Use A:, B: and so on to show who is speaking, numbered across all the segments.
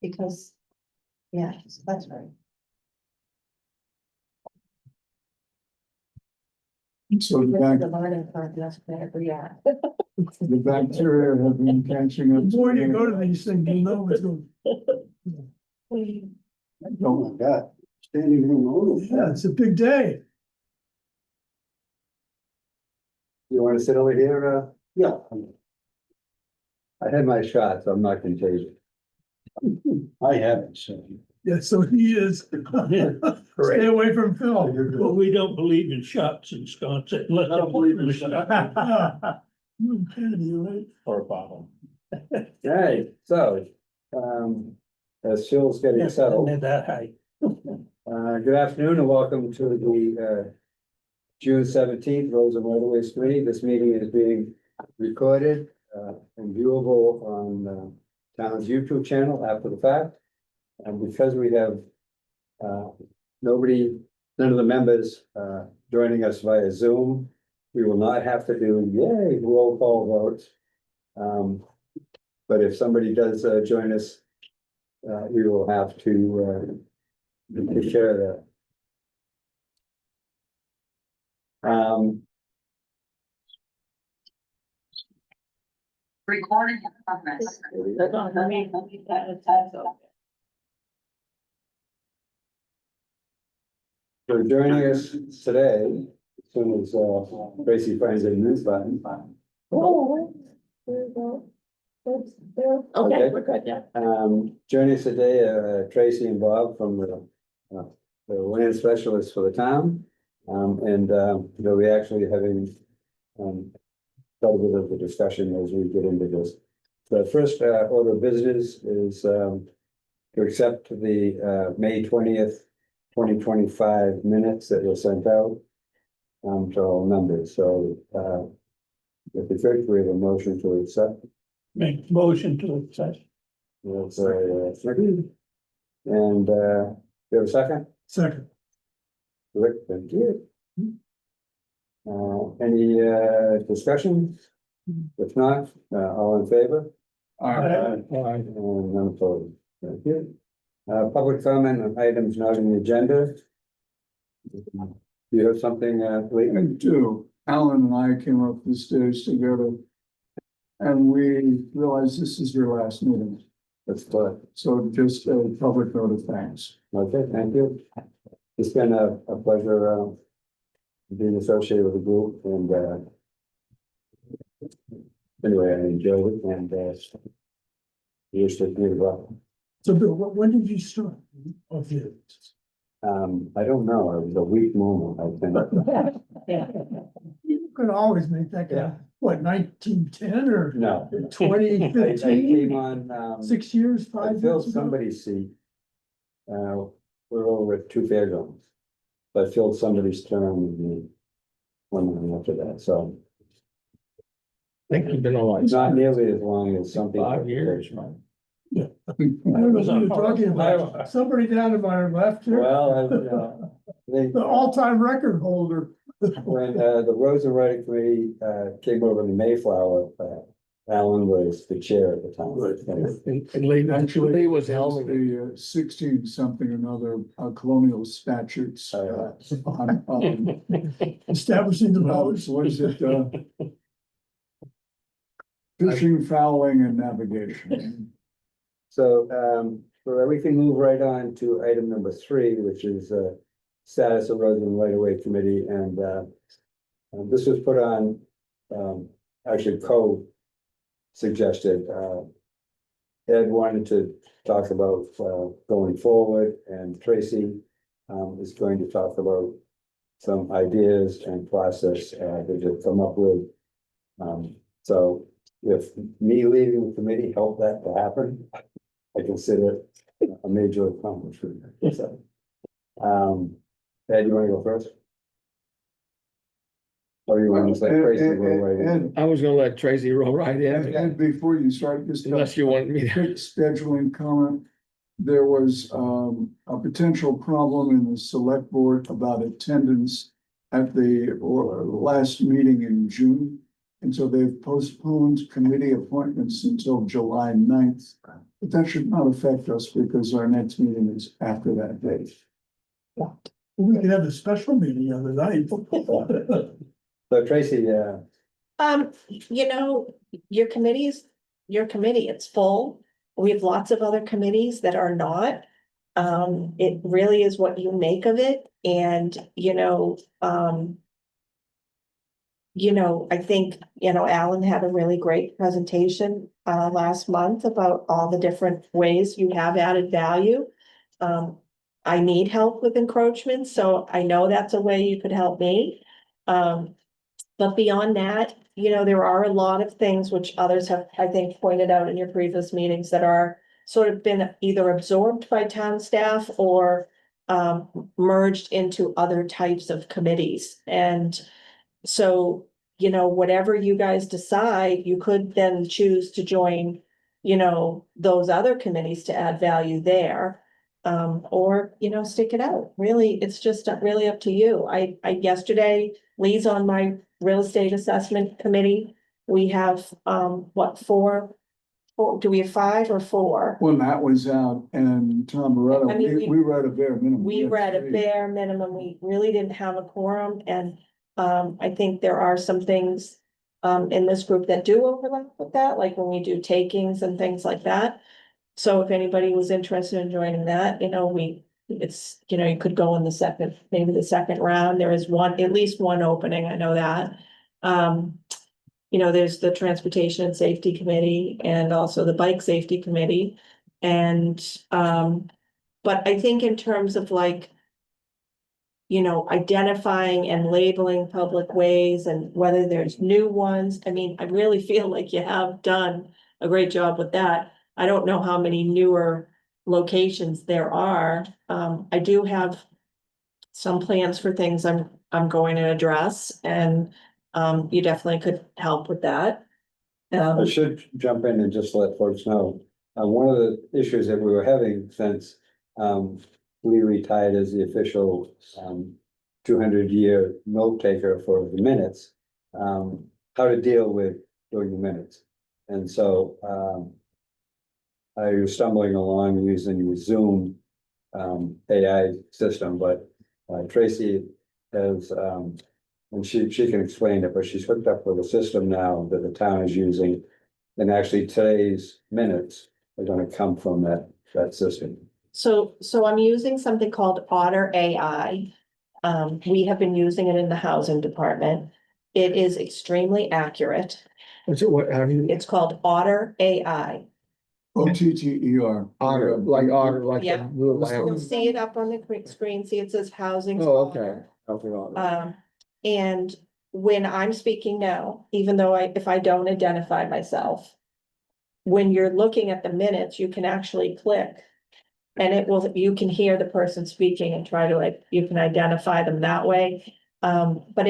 A: because, yeah, so that's right.
B: So the bacteria have been catching up.
C: The more you go to these things, you know it's going.
B: Oh my God, standing room only.
C: Yeah, it's a big day.
D: You wanna sit over here?
B: Yeah.
D: I had my shot, so I'm not contagious.
B: I haven't, so.
C: Yeah, so he is. Stay away from Phil.
E: Well, we don't believe in shots in Wisconsin.
B: I don't believe in shots.
E: Or a bottle.
D: Right, so, as Phil's getting settled,
E: That high.
D: good afternoon and welcome to the, June 17th, Roads and Waterways Committee. This meeting is being recorded, and viewable on, town's YouTube channel after the fact. And because we have, none of the members, joining us via Zoom, we will not have to do, yay, roll call votes. But if somebody does, join us, we will have to, take care of that.
F: Recording in progress.
D: So joining us today, as soon as, Tracy finds a news button.
A: Okay, we're good, yeah.
D: Joining us today, Tracy and Bob from the land specialist for the town. They'll be actually having, quite a bit of the discussion as we get into this. The first, order of business is, to accept the, May 20th, 2025 minutes that were sent out, to all members. So, if it's good, we have a motion to accept.
E: Make motion to accept.
D: That's a second. And you have a second?
C: Second.
D: Rick, thank you. Any discussion? If not, all in favor? And none opposed. Thank you. Public comment on items not in the agenda. Do you have something, Lee?
B: I do. Alan and I came up the stairs together. And we realized this is your last meeting,
D: That's good.
B: so just a public note of thanks.
D: Okay, thank you. It's been a pleasure, being associated with the group and, anyway, I enjoyed it and, wish to be well.
C: So Bill, when did you start? Okay.
D: I don't know, it was a weak moment, I think.
C: You could always make that guy, what, 1910 or
D: No. I
C: 2015?
D: came on,
C: 6 years,
D: I
C: 5
D: filled
C: years ago?
D: somebody's seat. We're over at two fairgrounds. But I filled somebody's term in the one after that, so
E: I think you've been on
D: it's not nearly as long as some people.
E: 5 years, man.
C: I don't know who you're talking about. Somebody down to my left here,
D: Well,
C: the all-time record holder.
D: when the Roads and Writing Committee came over to Mayflower, Alan was the chair at the time.
E: And Lee,
B: Actually,
E: Lee was
B: it was
E: helming.
B: the 16 something and other colonial statutes.
C: Establishing the boats.
B: What is it? Fishing, fowling and navigation.
D: So, we can move right on to item number 3, which is status of Roads and Right of Way Committee, and this was put on, actually co-suggested. Ed wanted to talk about going forward, and Tracy is going to talk about some ideas and process that they've come up with. So if me leaving the committee helped that to happen, I consider it a major accomplishment. So, Ed, you wanna go first? Or you want to say Tracy go right in?
B: And
E: I was gonna let Tracy roll right in,
B: before you start this.
E: unless you want me to.
B: Quick scheduling comment. There was a potential problem in the select board about attendance at the last meeting in June. And so they've postponed committee appointments until July 9th. But that should not affect us because our next meeting is after that date.
C: We could have a special meeting on the night.
D: So Tracy,
A: You know, your committee, it's full. We have lots of other committees that are not. It really is what you make of it and, I think, Alan had a really great presentation, last month about all the different ways you have added value. I need help with encroachment, so I know that's a way you could help me. But beyond that, there are a lot of things which others have, I think, pointed out in your previous meetings that are sort of been either absorbed by town staff or merged into other types of committees. And so, whatever you guys decide, you could then choose to join, those other committees to add value there. Or, stick it out. Really, it's just really up to you. Yesterday, Lee's on my real estate assessment committee. We have, four, do we have 5 or 4?
B: When Matt was out and Tom Barretto,
A: I mean,
B: we read a bare minimum.
A: We
B: had
A: read a
B: 3.
A: bare minimum. We really didn't have a quorum and, I think there are some things, in this group that do overlap with that, like when we do takings and things like that. So if anybody was interested in joining that, you could go in maybe the second round. There is at least one opening. I know that. There's the Transportation and Safety Committee and also the Bike Safety Committee. And, but I think in terms of identifying and labeling public ways and whether there's new ones, I really feel like you have done a great job with that. I don't know how many newer locations there are. I do have some plans for things I'm going to address and you definitely could help with that.
D: I should jump in and just let folks know, one of the issues that we were having since we retired as the official 200-year note taker for the minutes, how to deal with doing the minutes. And so I was stumbling along using the Zoom AI system, but Tracy has, and she can explain it, but she's hooked up with a system now that the town is using. And actually today's minutes are gonna come from that system.
A: So I'm using something called Otter AI. We have been using it in the housing department. It is extremely accurate.
E: What's it, what, have you,
A: It's called Otter AI.
B: OTTER.
E: otter, like
A: Yeah.
E: the little
A: You'll
E: lamb?
A: see it up on the screen. See, it says housing.
E: Oh, okay. Something on it.
A: And when I'm speaking now, even though if I don't identify myself, when you're looking at the minutes, you can actually click. And you can hear the person speaking and try to you can identify them that way. But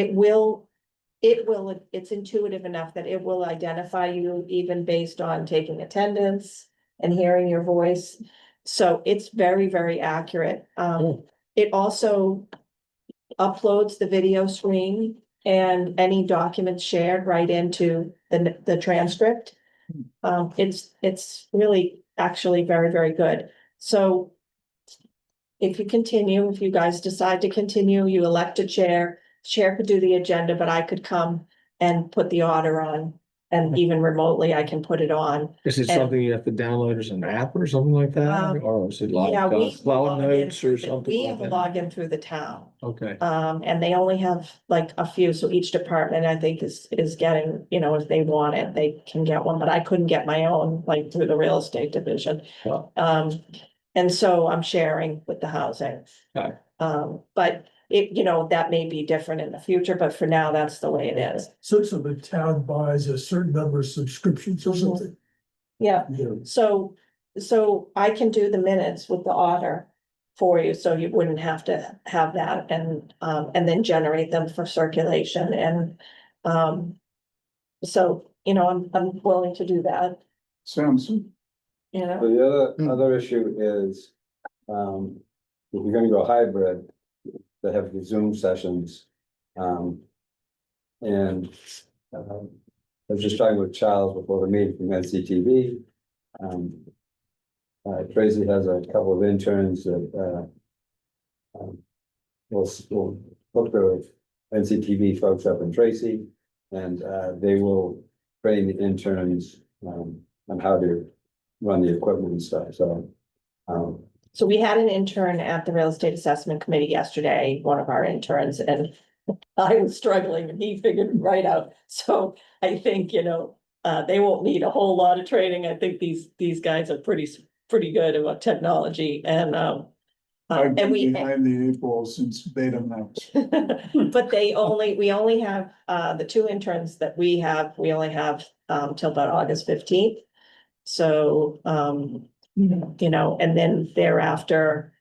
A: it's intuitive enough that it will identify you even based on taking attendance and hearing your voice. So it's very, very accurate. It also uploads the video screen and any documents shared right into the transcript. It's really actually very, very good. So if you guys decide to continue, you elect a chair could do the agenda, but I could come and put the order on. And even remotely, I can put it on.
E: Is it
A: and-
E: something you have to download as an app or something like that? Or is it like
A: Yeah, we
E: cloud notes or something
A: We
E: like
A: have a
E: that?
A: login through the town.
E: Okay,
A: And they only have like a few, so each department, I think, is getting, if they want it, they can get one, but I couldn't get my own, like through the real estate division.
E: Wow.
A: And so I'm sharing with the housing.
E: Okay.
A: But that may be different in the future, but for now, that's the way it is.
C: So the town buys a certain number of subscriptions or something.
A: Yeah,
C: Yeah.
A: so I can do the minutes with the Otter for you, so you wouldn't have to have that and then generate them for circulation and, so, I'm willing to do that,
B: Sounds,
D: So the other issue is, if you're gonna go hybrid, they have the Zoom sessions. And was just talking with Charles before the meeting from NCTV. Tracy has a couple of interns that, will look for NCTV folks up in Tracy. And, they will train the interns, on how to run the equipment and stuff, so.
A: So we had an intern at the Real Estate Assessment Committee yesterday, one of our interns, and I was struggling and he figured it right out. So I think, they won't need a whole lot of training. I think these guys are pretty good about technology
B: I've
A: and
B: been
A: we,
B: behind the eight ball since beta maps.
A: but we only have, the two interns that we only have, till about August 15th. So, and then thereafter,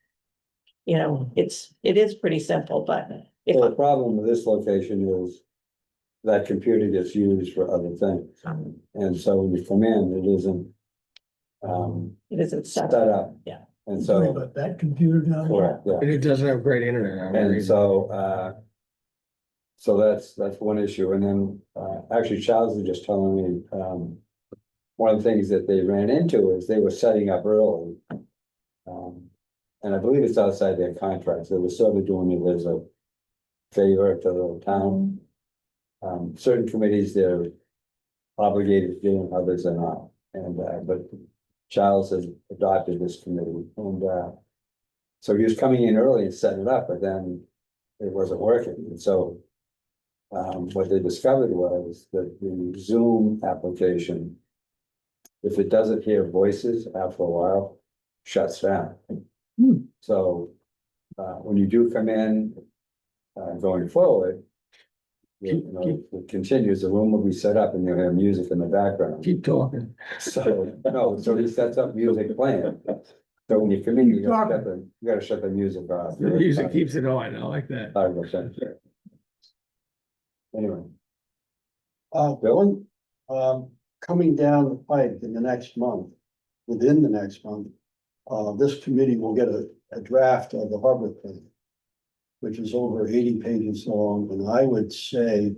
A: it is pretty simple, but if,
D: So the problem with this location is that computer gets used for other things. And so when you come in, it isn't,
A: it isn't
D: set
A: set.
D: up.
A: Yeah.
D: And
C: Sorry
D: so,
C: about that computer down there.
D: correct, yeah.
E: And it doesn't have great internet. I
D: And
E: mean,
D: so, so that's one issue. And then, actually Charles was just telling me, one of the things that they ran into is they were setting up early. And I believe it's outside their contracts. They were sort of doing it as a favor to the town. Certain committees, they're obligated to do, and others are not. And, but Charles has adopted this committee, and, so he was coming in early and setting it up, but then it wasn't working, and so. What they discovered was that the Zoom application, if it doesn't hear voices after a while, shuts down. So, when you do come in, going forward. It continues, the room will be set up and you'll have music in the background.
E: Keep talking.
D: So, no, so he sets up music playing. So when you come in, you gotta shut the music off.
E: The music keeps it on. I like that.
D: 5%. Anyway,
F: Bill, coming down the pike in the next month, within the next month, this committee will get a draft of the harbor plan, which is over 80 pages long, and I would say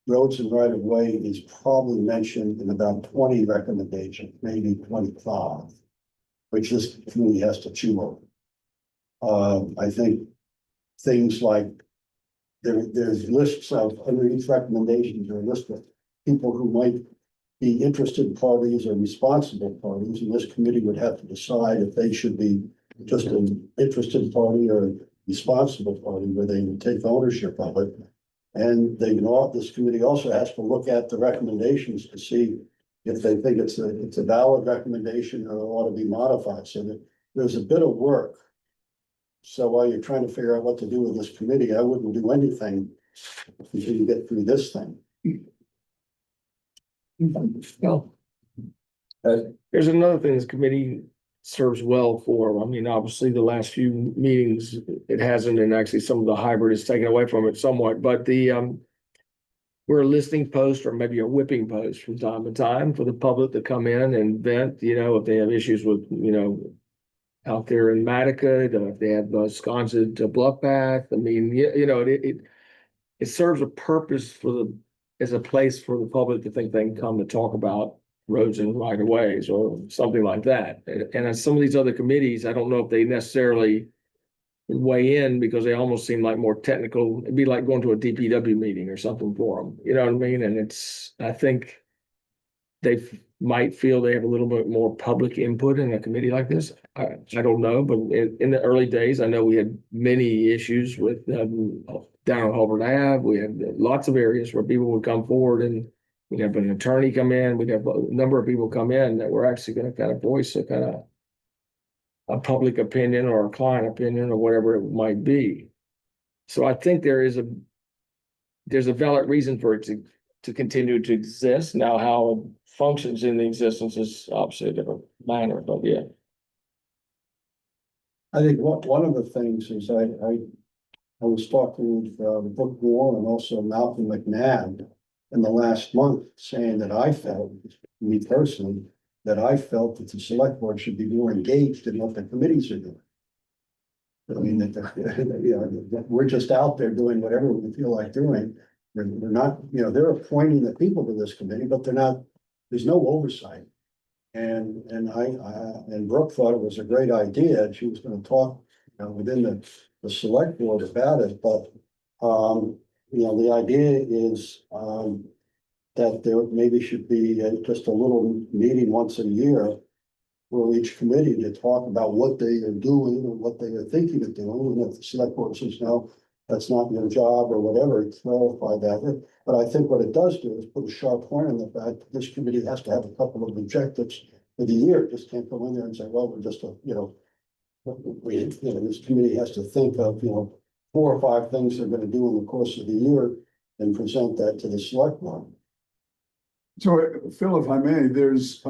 F: roads and right of way is probably mentioned in about 20 recommendations, maybe 25, which this committee has to chew on. I think things like there's lists of, under each recommendation, there are lists of people who might be interested parties or responsible parties, and this committee would have to decide if they should be just an interested party or a responsible party where they would take ownership of it. And this committee also has to look at the recommendations to see if they think it's a valid recommendation or ought to be modified, so that there's a bit of work. So while you're trying to figure out what to do with this committee, I wouldn't do anything until you get through this thing.
E: Well, there's another thing this committee serves well for. I mean, obviously, the last few meetings, it hasn't, and actually some of the hybrid is taken away from it somewhat, but we're a listing post or maybe a whipping post from time to time for the public to come in and vent, if they have issues with, out there in Matica, if they have Wisconsin to Bluff Path. I mean, it serves a purpose as a place for the public to think they can come to talk about roads and right of ways or something like that. And as some of these other committees, I don't know if they necessarily weigh in because they almost seem like more technical. It'd be like going to a DPW meeting or something for them, you know what I mean? And I think they might feel they have a little bit more public input in a committee like this. I don't know, but in the early days, I know we had many issues with down on Hulbert Ave. We had lots of areas where people would come forward and we'd have an attorney come in. We'd have a number of people come in that were actually going to kind of voice a public opinion or a client opinion or whatever it might be. So I think there's a valid reason for it to continue to exist. Now, how it functions in the existence is obviously a different matter, but yeah.
F: I think one of the things is I was talking with Brooke Moore and also Malcolm McNabb in the last month, saying that I felt, me personally, that I felt that the select board should be more engaged in what the committees are doing. I mean, that we're just out there doing whatever we feel like doing. They're not, they're appointing the people to this committee, but they're not, there's no oversight. And Brooke thought it was a great idea, and she was gonna talk, within the select board about it, but, the idea is, that there maybe should be just a little meeting once a year for each committee to talk about what they are doing or what they are thinking of doing, and if the select board says, no, that's not your job or whatever, clarify that. But I think what it does do is put a sharp point on the fact that this committee has to have a couple of objectives for the year, just can't go in there and say, well, we're just this committee has to think of, 4 or 5 things they're gonna do in the course of the year and present that to the select board.
B: So, Phil, if I may, there's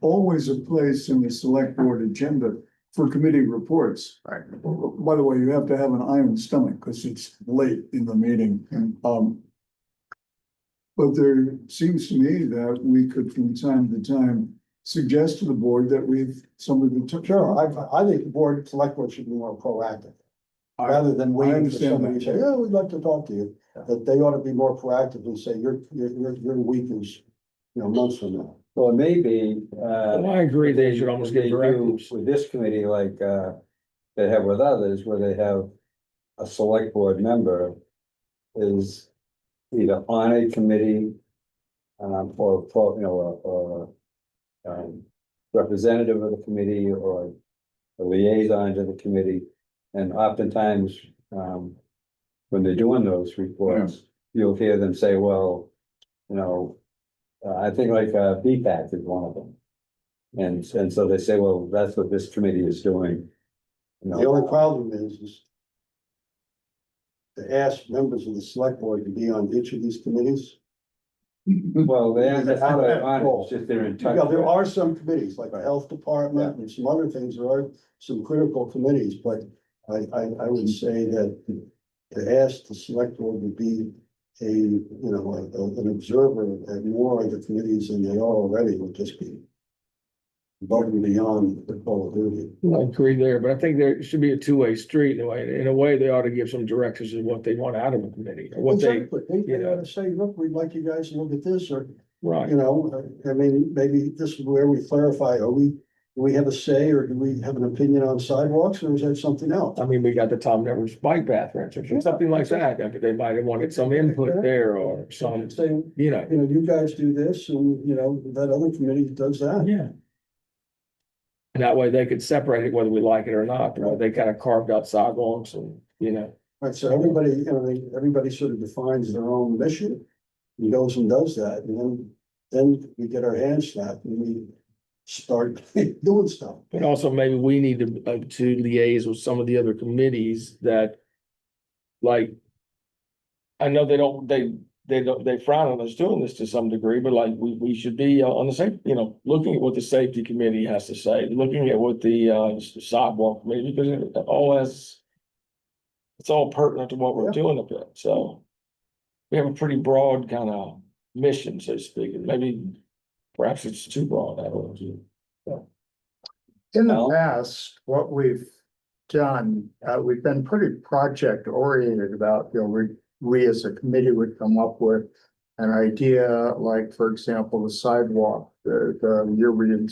B: always a place in the select board agenda for committee reports.
F: Right.
B: By the way, you have to have an iron stomach because it's late in the meeting. But there seems to me that we could from time to time suggest to the board that somebody took.
F: Sure, I think the board, select board should be more proactive. Rather than waiting for
B: understand
F: somebody to
B: that.
F: say, oh, we'd like to talk to you, that they ought to be more proactive and say, your week is, months from now.
D: Well, it may be,
E: Well, I agree, they should almost
D: they
E: get
D: do
E: directives.
D: with this committee, like, they have with others, where they have a select board member is either on a committee, or representative of the committee or a liaison to the committee. And oftentimes, when they're doing those reports, you'll hear them say, well, I think like BPAC is one of them. And so they say, well, that's what this committee is doing.
F: The only problem is to ask members of the select board to be on each of these committees.
D: Well, they have how they're on it, it's just they're in touch.
F: Yeah, there
D: with-
F: are some committees, like the health department and some other things, there are some critical committees, but I would say that to ask the select board to be an observer at more of the committees than they are already would just be above and beyond the call of duty.
E: I agree there, but I think there should be a two-way street in a way. In a way, they ought to give some directives of what they want out of a committee or what they,
F: Exactly, they ought to say, look, we'd like you guys to look at this, or,
E: right.
F: maybe this is where we clarify, do we have a say, or do we have an opinion on sidewalks, or is that something else?
E: I mean, we got the Tom Nevers bike path, for instance, or something like that. I mean, they might have wanted some input there or some,
F: Say, you guys do this, and, that other committee does that.
E: yeah. And that way they could separate it whether we like it or not, the way they kind of carved out sidewalks and,
F: Right, so everybody sort of defines their own mission, and goes and does that, and then we get our hands slapped and we start doing stuff.
E: but also maybe we need to liaise with some of the other committees that, like, I know they frown on us doing this to some degree, but like, we should be on the same, looking at what the safety committee has to say, looking at what the sidewalk committee, because it's all pertinent to what we're doing up there, so. We have a pretty broad kind of mission, so to speak, and maybe perhaps it's too broad, I don't know.
G: In the
D: Well-
G: past, what we've done, we've been pretty project oriented about, we as a committee would come up with an idea, like, for example, the sidewalk, the year we did,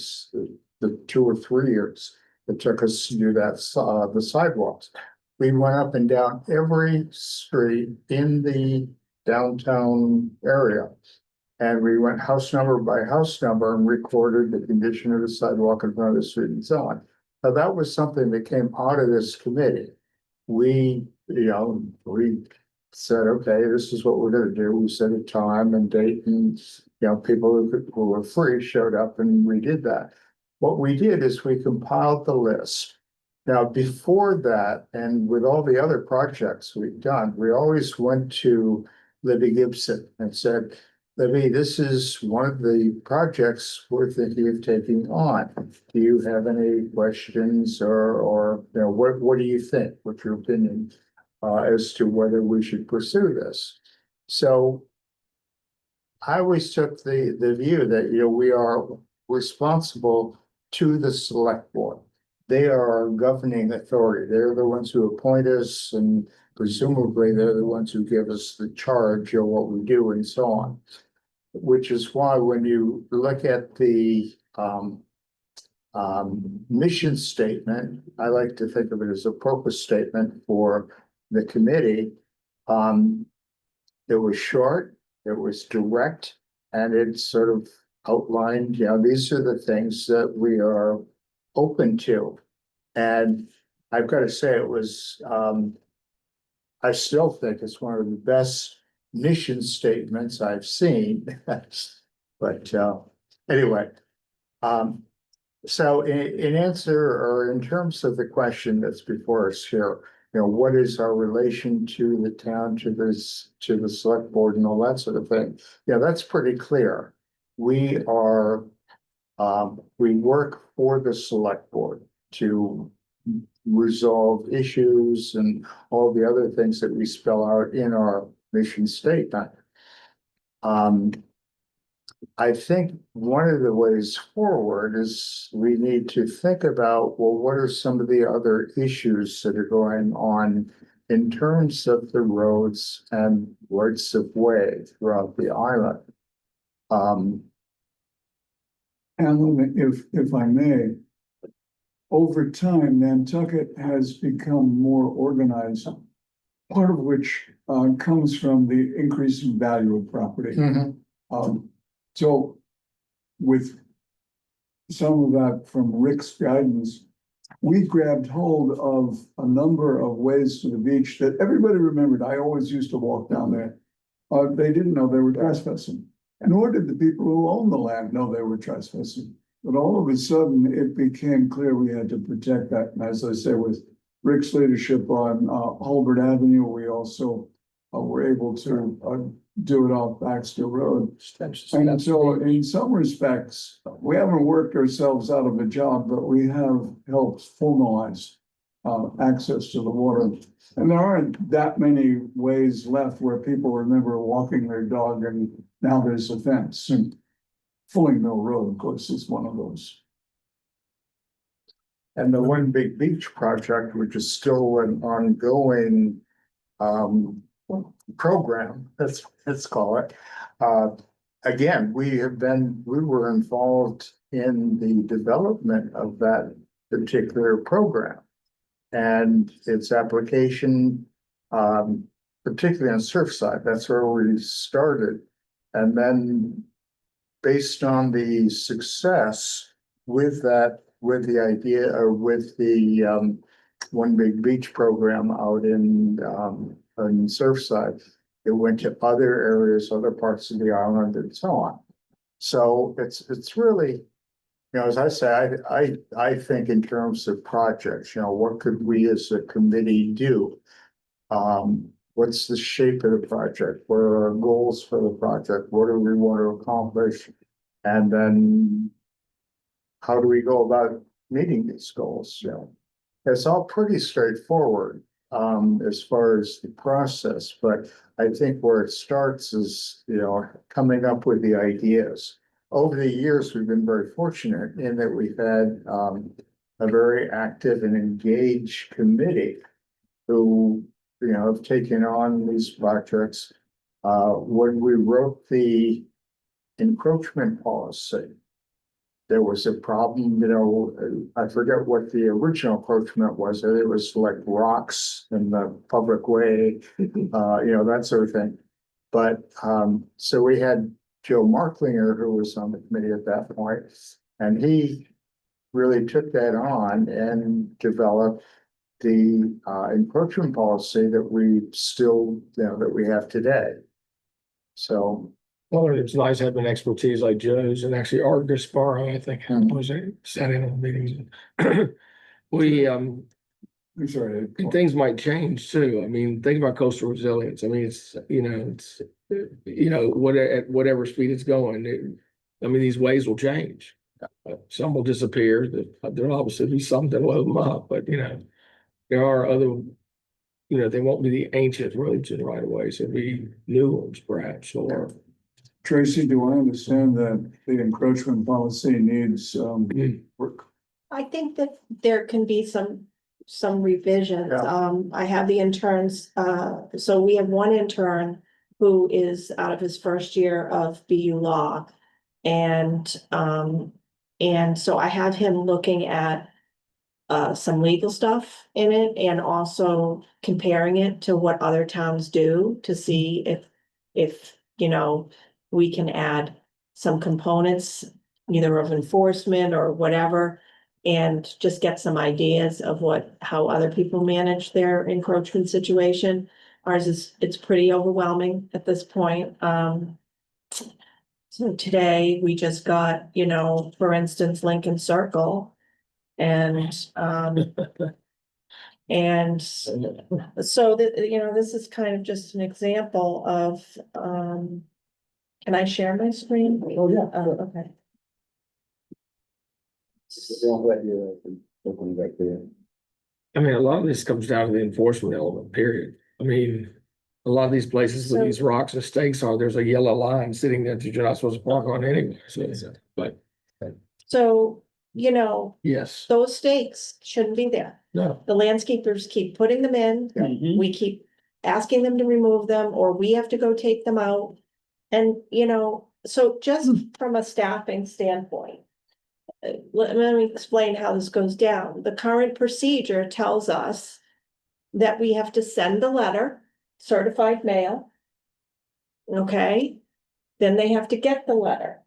G: the 2 or 3 years it took us to do that, the sidewalks. We went up and down every street in the downtown area. And we went house number by house number and recorded the condition of the sidewalk in front of the street and so on. Now, that was something that came out of this committee. We said, okay, this is what we're gonna do. We set a time and date, and, people who were free showed up and we did that. What we did is we compiled the list. Now, before that, and with all the other projects we've done, we always went to Libby Gibson and said, Libby, this is one of the projects we're thinking of taking on. Do you have any questions or what do you think? What's your opinion as to whether we should pursue this? So I always took the view that, we are responsible to the select board. They are our governing authority. They're the ones who appoint us and presumably they're the ones who give us the charge of what we do and so on. Which is why when you look at the mission statement, I like to think of it as a purpose statement for the committee. It was short, it was direct, and it sort of outlined, these are the things that we are open to. And I've got to say, it was, I still think it's one of the best mission statements I've seen. But anyway, so in answer, or in terms of the question that's before us here, what is our relation to the town, to the select board and all that sort of thing? Yeah, that's pretty clear. We are, we work for the select board to resolve issues and all the other things that we spell out in our mission statement. I think one of the ways forward is we need to think about, well, what are some of the other issues that are going on in terms of the roads and rights of way throughout the island?
B: Alan, if I may, over time, Nantucket has become more organized, part of which comes from the increase in value of property. So with some of that from Rick's guidance, we grabbed hold of a number of ways to the beach that everybody remembered. I always used to walk down there. They didn't know they were trespassing, nor did the people who owned the land know they were trespassing. But all of a sudden, it became clear we had to protect that. And as I say, with Rick's leadership on Hulbert Avenue, we also were able to do it off Baxter Road. And so in some respects, we haven't worked ourselves out of a job, but we have helped formalize access to the water. And there aren't that many ways left where people remember walking their dog, and now there's a fence. And Fulling Mill Road, of course, is one of those.
G: And the One Big Beach project, which is still an ongoing program, let's call it. Again, we were involved in the development of that particular program and its application, particularly on Surfside. That's where we started. And then based on the success with that, with the idea, or with the One Big Beach program out in Surfside, it went to other areas, other parts of the island, and so on. So it's really, as I say, I think in terms of projects, what could we as a committee do? What's the shape of the project? What are our goals for the project? What do we want to accomplish? And then how do we go about meeting these goals? It's all pretty straightforward as far as the process, but I think where it starts is, coming up with the ideas. Over the years, we've been very fortunate in that we've had a very active and engaged committee who, have taken on these projects. When we wrote the encroachment policy, there was a problem, I forget what the original encroachment was. It was like rocks in the public way, that sort of thing. But so we had Joe Marklinger, who was on the committee at that point, and he really took that on and developed the encroachment policy that we still, that we have today. So.
E: Well, it's nice having expertise like Joe's, and actually Art Gasparo, I think, was sat in on meetings. We,
B: I'm sorry.
E: and things might change too. I mean, think about coastal resilience. I mean, it's, at whatever speed it's going, these ways will change. Some will disappear. There'll obviously be some that will load them up, but there are other, they won't be the ancient roads in right of ways. It'll be new ones perhaps, or.
B: Tracy, do I understand that the encroachment policy needs work?
A: I think that there can be some some revisions.
G: Yeah.
A: I have the interns, so we have one intern who is out of his first year of BU law. And so I have him looking at some legal stuff in it and also comparing it to what other towns do to see if, you know, we can add some components, either of enforcement or whatever, and just get some ideas of how other people manage their encroachment situation. Ours it's pretty overwhelming at this point. So today we just got, you know, for instance, Lincoln Circle. And and so that, you know, this is kind of just an example of, can I share my screen?
D: Oh, yeah.
A: Oh, okay.
D: Don't let you, open back there.
E: I mean, a lot of this comes down to the enforcement element, period. I mean, a lot of these places that these rocks and stakes are, there's a yellow line sitting there that you're not supposed to park on anyway, but
A: So, you know,
E: yes,
A: those stakes shouldn't be there.
E: no.
A: The landscapers keep putting them in. We keep asking them to remove them, or we have to go take them out. And, you know, so just from a staffing standpoint, let me explain how this goes down. The current procedure tells us that we have to send the letter, certified mail. Okay, then they have to get the letter.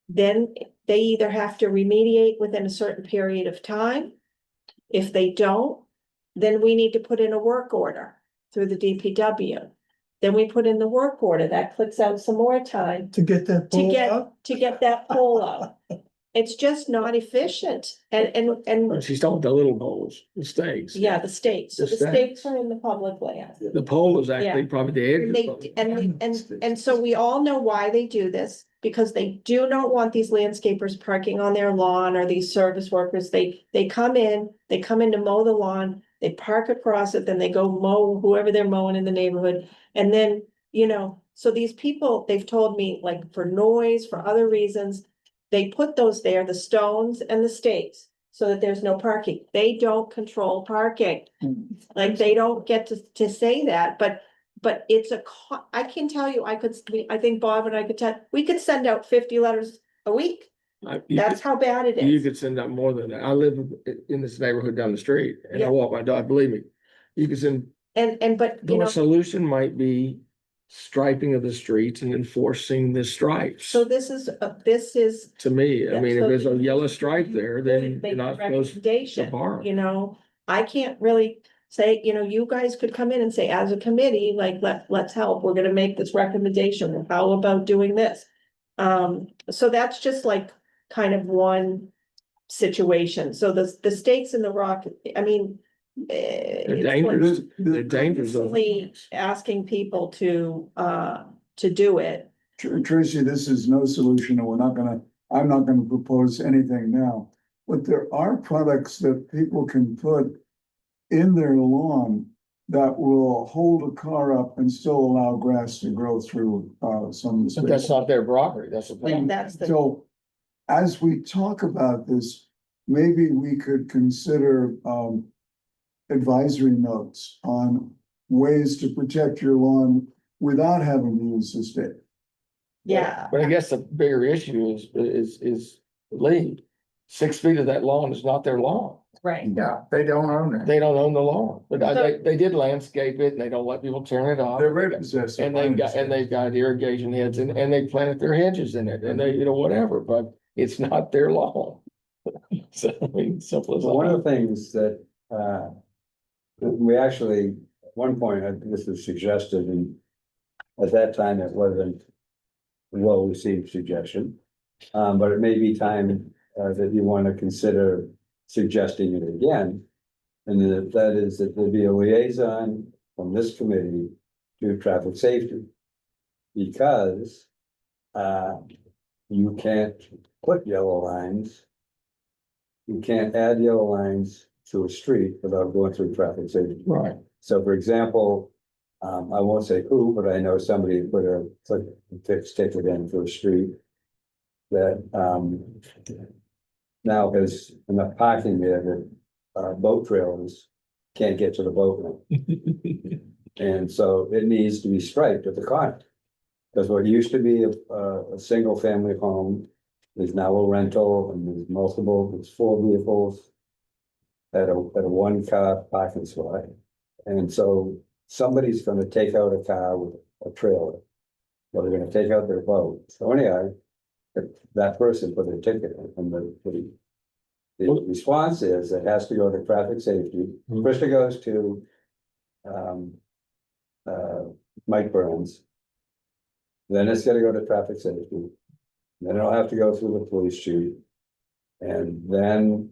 A: Then they either have to remediate within a certain period of time. If they don't, then we need to put in a work order through the DPW. Then we put in the work order, that clicks out some more time
C: To get that
A: to
C: pulled
A: get,
C: out.
A: to get that pole out. It's just not efficient, and,
E: She's talking about the little poles, the stakes.
A: yeah, the stakes, so
E: The
A: the
E: stake.
A: stakes are in the public land.
E: The pole is actually
A: Yeah.
E: probably the edge.
A: And
E: of
A: they,
E: the-
A: and so we all know why they do this, because they do not want these landscapers parking on their lawn, or these service workers, they come in to mow the lawn. They park across it, then they go mow whoever they're mowing in the neighborhood, and then, you know, so these people, they've told me, like, for noise, for other reasons. They put those there, the stones and the stakes, so that there's no parking. They don't control parking. Like, they don't get to say that, but it's I can tell you, I think Bob and I we could send out 50 letters a week.
E: You
A: That's how bad it
E: You
A: is.
E: could send out more than that. I live in this neighborhood down the street and I
A: Yeah.
E: walk my dog, believe me. You could send,
A: But, you
E: the
A: know,
E: solution might be striping of the streets and enforcing the stripes.
A: so this is,
E: To me, I
A: Yeah,
E: mean, if
A: so
E: there's a
A: you-
E: yellow stripe there, then
A: make
E: you're
A: a
E: not supposed to
A: recommendation,
E: park.
A: you know, I can't really say, you know, you guys could come in and say, as a committee, like, let's help, we're gonna make this recommendation, how about doing this? So that's just like kind of one situation, so the stakes in the rock, I mean.
E: They're
A: it's like
E: dangerous. They're dangerous.
A: constantly asking people to do it.
B: Tracy, this is no solution, and I'm not gonna propose anything now. But there are products that people can put in their lawn that will hold a car up and still allow grass to grow through, some of the space.
E: But that's not their property. That's the
A: Yeah,
E: thing.
A: that's the,
B: So, as we talk about this, maybe we could consider, advisory notes on ways to protect your lawn without having to use the stick.
A: yeah.
E: But I guess the bigger issue is Lee. 6 feet of that lawn is not their lawn.
A: Right.
G: Yeah, they don't own it.
E: They don't own the lawn, but
A: So-
E: they did landscape it and they don't let people turn it off.
B: They're very possessive.
E: And they've got irrigation heads and they planted their hedges in it and they, you know, whatever, but it's not their lawn. So, I mean, simple as
D: So one of
E: that.
D: the things that, we actually, at one point, this was suggested, and at that time, it wasn't a well-received suggestion. But it may be time, that you want to consider suggesting it again. And that is that there be a liaison from this committee to traffic safety. Because, you can't put yellow lines. You can't add yellow lines to a street without going through traffic safety.
E: Right.
D: So for example, I won't say who, but I know somebody put a fixed ticket in for a street. That now has enough parking there that boat trailers can't get to the boat ramp. And so it needs to be striped at the corner. Because what used to be a single family home is now a rental, and there's 4 vehicles at a one car parking spot. And so somebody's gonna take out a car with a trailer. Or they're gonna take out their boat. So anyhow, that person put a ticket in, and the response is it has to go to traffic safety. First it goes to Mike Burns. Then it's gotta go to traffic safety. Then it'll have to go through the police chief. And then,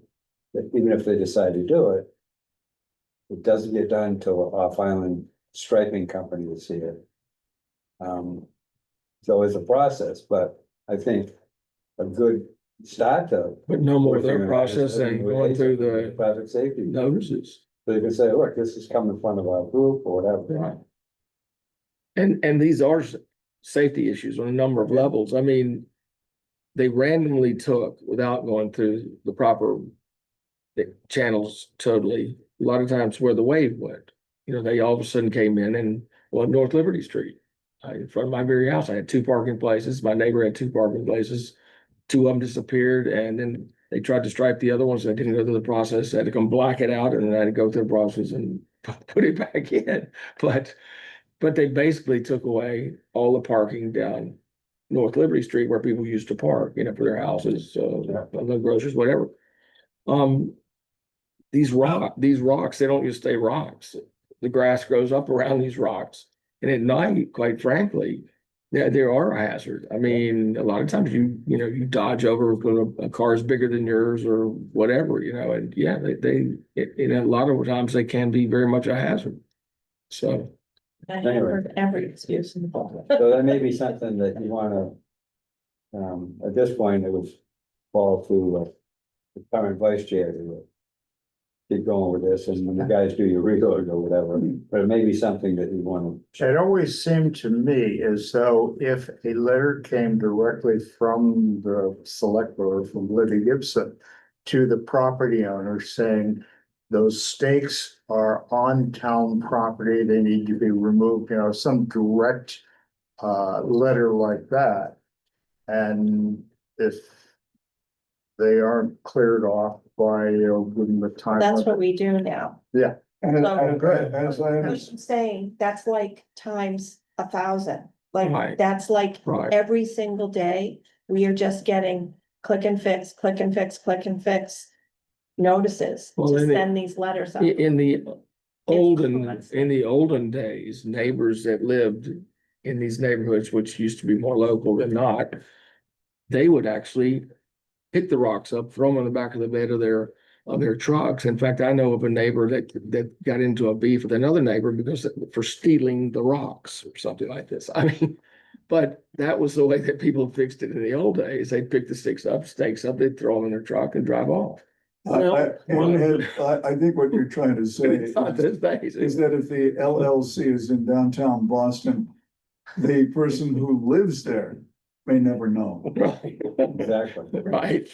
D: even if they decide to do it, it doesn't get done until off island striping company is here. So it's a process, but I think a good start to.
E: But no more of
D: working
E: their
D: on
E: process
D: this
E: than
D: with
E: going through
D: ASAP,
E: the
D: traffic safety.
E: notices.
D: So you can say, look, this is coming in front of our group or whatever.
E: And these are safety issues on a number of levels. I mean, they randomly took, without going through the proper channels totally, a lot of times where the wave went. You know, they all of a sudden came in and, well, North Liberty Street. In front of my very house, I had 2 parking places. My neighbor had 2 parking places. 2 of them disappeared, and then they tried to stripe the other ones. They didn't go through the process. They had to come black it out, and then I had to go through the process and put it back in. But they basically took away all the parking down North Liberty Street where people used to park, you know, for their houses, the groceries, whatever. These rocks, they don't just stay rocks. The grass grows up around these rocks. And at night, quite frankly, they are a hazard. I mean, a lot of times you dodge over when a car is bigger than yours or whatever, you know, and yeah, a lot of times they can be very much a hazard. So.
A: I have heard every excuse in the book.
D: So that may be something that you wanna, at this point, it would fall to the current vice chair to keep going with this, and when the guys do your reload or whatever, but it may be something that you wanna.
G: It always seemed to me as though if a letter came directly from the select board, from Libby Gibson, to the property owner saying those stakes are on town property, they need to be removed, you know, some direct letter like that. And if they aren't cleared off by, within the time.
A: That's what we do now.
B: And
A: So-
B: as I
A: I'm
B: understand,
A: saying that's like times 1,000, like
E: Right.
A: that's like
E: Right.
A: every single day. We are just getting click and fix, click and fix, click and fix notices
E: Well,
A: to
E: in the-
A: send these letters out.
E: In the
A: constant.
E: olden days, neighbors that lived in these neighborhoods, which used to be more local than not, they would actually pick the rocks up, throw them in the back of the bed of their trucks. In fact, I know of a neighbor that got into a beef with another neighbor because for stealing the rocks or something like this. I mean, but that was the way that people fixed it in the old days. They'd pick the stakes up, they'd throw them in their truck and drive off.
B: I think what you're trying to say
E: It's not those days.
B: is that if the LLC is in downtown Boston, the person who lives there may never know.
E: Right.
D: Exactly.
E: Right.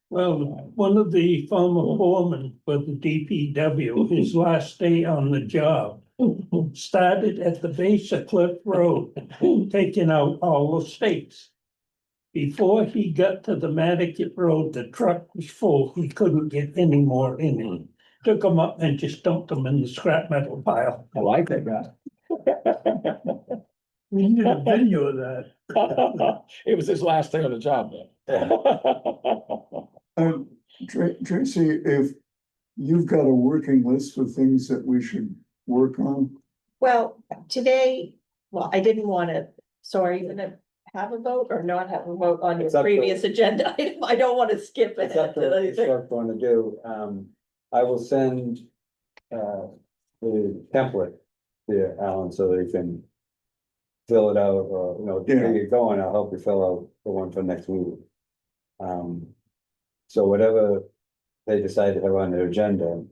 C: Well, one of the former foremen for the DPW, his last day on the job, started at the base of Cliff Road, taking out all the stakes. Before he got to the Matticat Road, the truck was full. He couldn't get any more in it. Took them up and just dumped them in the scrap metal pile.
E: I like that guy.
C: We need a video of that.
E: It was his last day on the job then.
B: Tracy, if you've got a working list of things that we should work on,
A: Well, today, I didn't want to, so are you gonna have a vote or not have a vote on your
D: It's up to-
A: previous agenda item? I don't want to skip it.
D: It's up to the select board to do, I will send, the template to Alan so they can fill it out, or, to
B: Yeah.
D: get going, I'll help you fill out the one for next week. So whatever they decide to have on their agenda,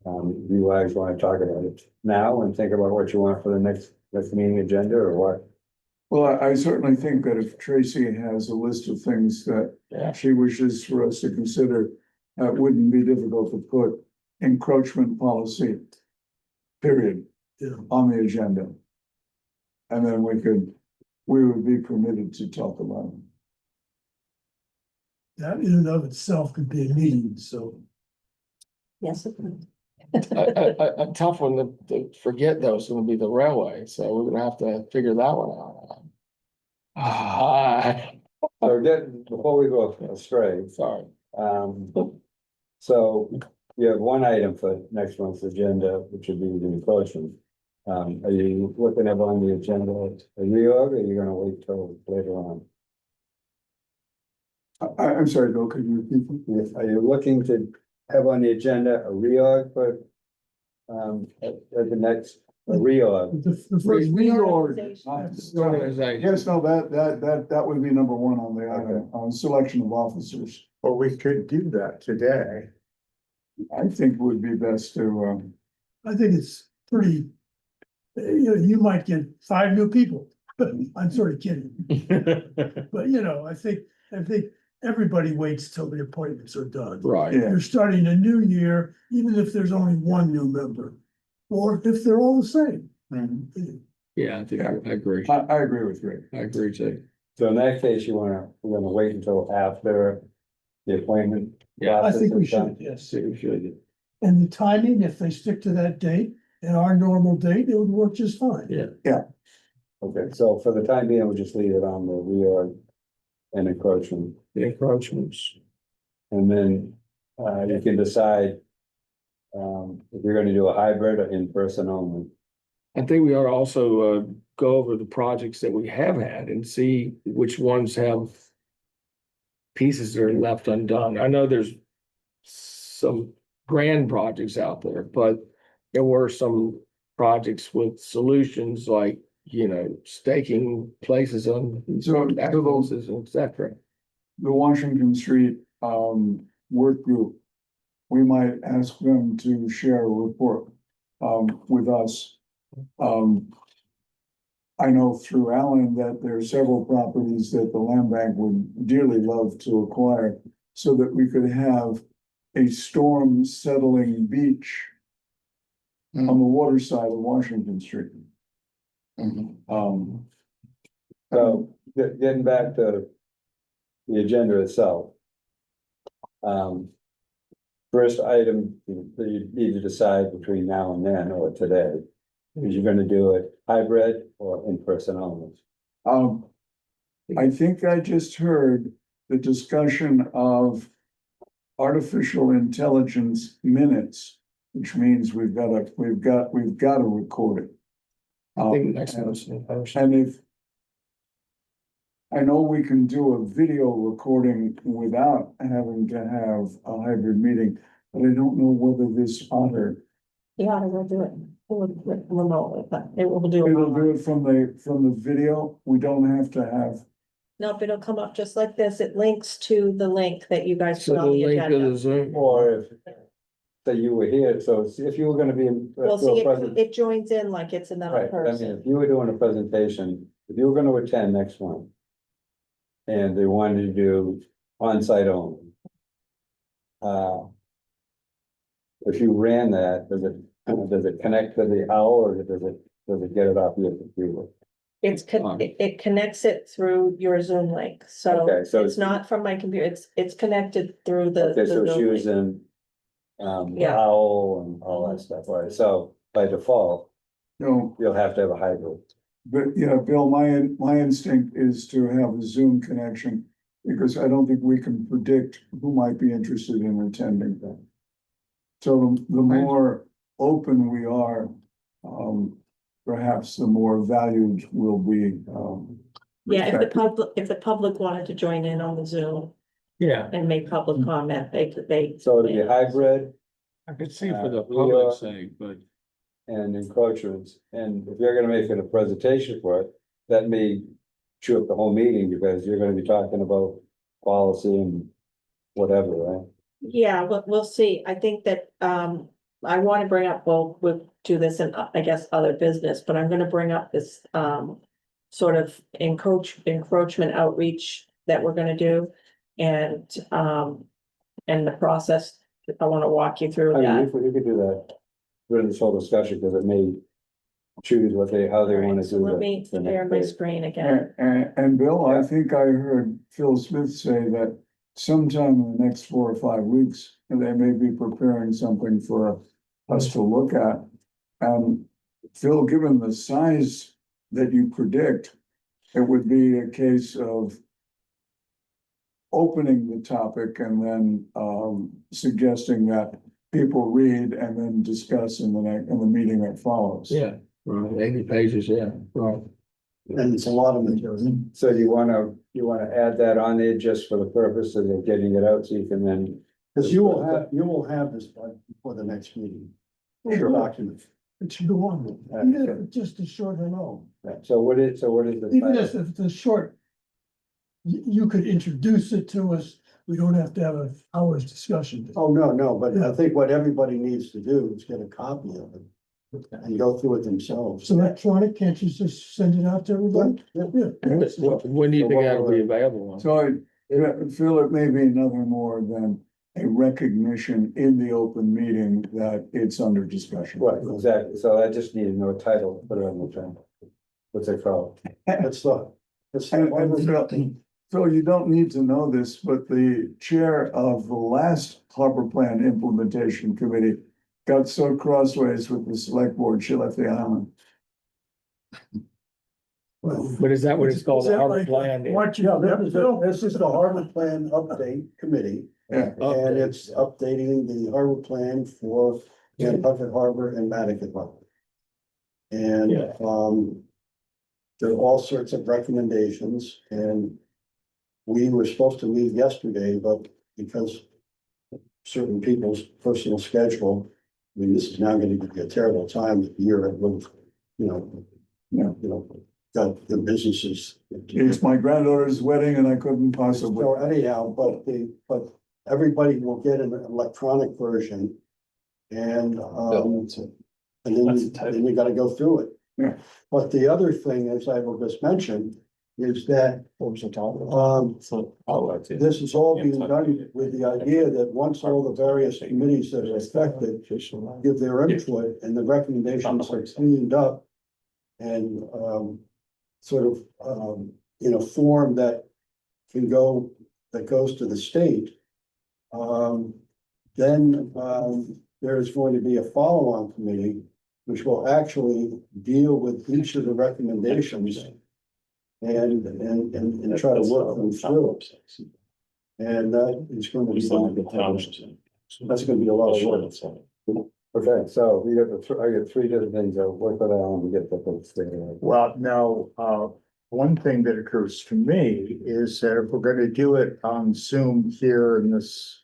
D: you guys want to talk about it now and think about what you want for the next meeting agenda, or what?
B: well, I certainly think that if Tracy has a list of things that
E: Yeah.
B: she wishes for us to consider, it wouldn't be difficult to put encroachment policy, period,
F: Yeah.
B: on the agenda. And then we would be permitted to talk about it.
F: That in and of itself could be a meeting, so.
A: Yes. it would.
E: A tough one to forget though is gonna be the railway, so we're gonna have to figure that one out. Ah,
D: So before we go astray,
E: sorry.
D: So you have one item for next month's agenda, which would be the encroachment. Are you looking at on the agenda a reorg, or are you gonna wait till later on?
B: I'm sorry, Bill, could you repeat that?
D: Are you looking to have on the agenda a reorg for, at the next, a reorg?
F: The first,
B: Reorg.
E: Organization.
B: Yes, no, that would be number one on the item, on selection of officers.
G: Well, we could do that today.
B: I think it would be best to,
F: I think it's pretty, you might get 5 new people, but I'm sort of kidding. But I think everybody waits till the appointments are done.
E: Right,
B: yeah,
F: You're starting a new year, even if there's only one new member, or if they're all the same.
E: yeah, I think I agree,
B: I agree with Rick.
E: I agree too.
D: So in that case, we're gonna wait until after the appointment.
E: Yeah,
F: I
D: process
F: think we
D: is done?
F: should, yes.
E: See, we should.
F: And the timing, if they stick to that date and our normal date, it would work just fine.
E: Yeah.
D: Okay, so for the time being, we'll just leave it on the reorg and encroachment,
E: The encroachments.
D: and then, you can decide. If you're gonna do a hybrid or in person only.
E: I think we ought to also go over the projects that we have had and see which ones have pieces that are left undone. I know there's some grand projects out there, but there were some projects with solutions like, staking places on
B: So,
E: axles, et cetera.
B: the Washington Street, work group, we might ask them to share a report, with us. I know through Alan that there are several properties that the land bank would dearly love to acquire so that we could have a storm settling beach on the water side of Washington Street.
D: So, getting back to the agenda itself. First item that you need to decide between now and then or today, is you're gonna do it hybrid or in person only.
B: I think I just heard the discussion of artificial intelligence minutes, which means we've got to record it.
E: I think next one's in person.
B: And if I know we can do a video recording without having to have a hybrid meeting, but I don't know whether this oughta.
A: Yeah, I will do it. Remotely, but it will do
B: It'll
A: it.
B: do it from the video. We don't have to have.
A: Nope, it'll come up just like this. It links to the link that you guys
E: So
A: put
E: the
A: on the
E: link of the
A: agenda.
E: Zoom.
D: Or if, say you were here, so if you were gonna be in.
A: Well,
D: do a
A: see,
D: present-
A: it joins in like it's another
D: Right, I mean,
A: person.
D: if you were doing a presentation, if you were gonna attend next one. And they wanted to do on-site only. If you ran that, does it connect to the owl or does it get it off your computer?
A: It connects it through your Zoom link, so
D: Okay, so
A: it's not from my computer, it's connected through the.
D: Okay, so
A: the
D: it's
A: Zoom link.
D: using.
A: Yeah.
D: Owl and all that stuff, right? So by default, you'll have to have a hybrid.
B: But yeah, Bill, my instinct is to have a Zoom connection, because I don't think we can predict who might be interested in attending that. So the more open we are, perhaps the more valued we'll be.
A: Yeah, if
B: respected.
A: the public wanted to join in on the Zoom
E: Yeah,
A: and make public comment, they.
D: So it'll be hybrid
E: I could see for the
D: we are-
E: public's sake, but
D: and encroachments, and if you're gonna make it a presentation for it, that may chew up the whole meeting, because you're gonna be talking about policy and whatever, right?
A: Yeah, we'll see. I think that, I want to bring up, well, we'll do this in, I guess, other business, but I'm gonna bring up this, sort of encroachment outreach that we're gonna do. And, and the process. I want to walk you through
D: I mean,
A: that.
D: if we could do that during this whole discussion, because it may choose how they want
A: Alright,
D: to
A: so
D: do
A: let
D: that.
A: me
D: the
A: share
D: next
A: my
D: day.
A: screen again.
B: And Bill, I
D: Yeah.
B: think I heard Phil Smith say that sometime in the next 4 or 5 weeks, they may be preparing something for us to look at. And Phil, given the size that you predict, it would be a case of opening the topic and then suggesting that people read and then discuss in the meeting that follows.
E: Yeah, right, 80 pages, yeah, right.
F: And it's a lot of material.
D: So you wanna add that on there just for the purpose of getting it out, so you can then.
F: Because you will have this by before the next meeting. Your document.
H: It should go on, even if it's just a short hello,
D: So what is the
H: even
D: title?
H: if it's a short. You could introduce it to us, we don't have to have an hour's discussion.
F: Oh, no, but I think what everybody needs to do is get a copy of it and go through it themselves.
H: It's electronic, can't you just send it out to everybody?
F: Yeah.
H: Yeah.
E: When do you think that'll be available?
B: So I feel it may be nothing more than a recognition in the open meeting that it's under discussion.
D: Right, exactly, so I just need to know a title, put it on the agenda. What's it called?
F: It's the.
B: And Phil, you don't need to know this, but the chair of the last harbor plan implementation committee got so crossways with the select board, she left the island.
E: But is that what it's called,
H: Is
E: the
H: that
E: harbor
H: like-
E: plan?
H: Watch you,
F: This is the Harbor Plan Update Committee,
B: Yeah,
F: and it's updating the harbor plan for Nantucket Harbor and Mattocket Harbor. And,
E: Yeah.
F: there are all sorts of recommendations, and we were supposed to leave yesterday, but because certain people's personal schedule, I mean, this is now gonna be a terrible time of year, with,
B: Yeah.
F: got the businesses.
B: it's my granddaughter's wedding and I couldn't possibly.
F: So anyhow, but everybody will get an electronic version. And, then you gotta go through it.
B: Yeah.
F: But the other thing, as I will just mention, is that, this is all being done with the idea that once all the various committees that are affected give their input and the recommendations are cleaned up and, sort of, in a form that that goes to the state, then, there is going to be a follow-on committee which will actually deal with each of the recommendations and try to work them through. And that is going to be, that's gonna be a lot of work.
D: Okay, so I got three different things, I'll work with Alan to get the things figured out.
G: Well, now, one thing that occurs to me is that if we're gonna do it on Zoom here in this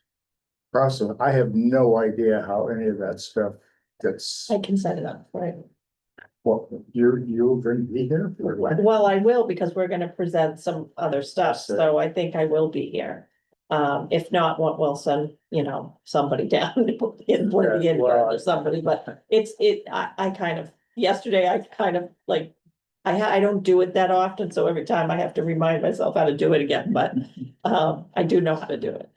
G: process, I have no idea how any of that stuff gets,
A: I can set it up, right?
G: what, you're going to be here for what?
A: Well, I will, because we're gonna present some other stuff, so I think I will be here. If not, what we'll send, somebody down in or somebody, but I kind of, yesterday, I kind of like. I don't do it that often, so every time I have to remind myself how to do it again, but I do know how to do it.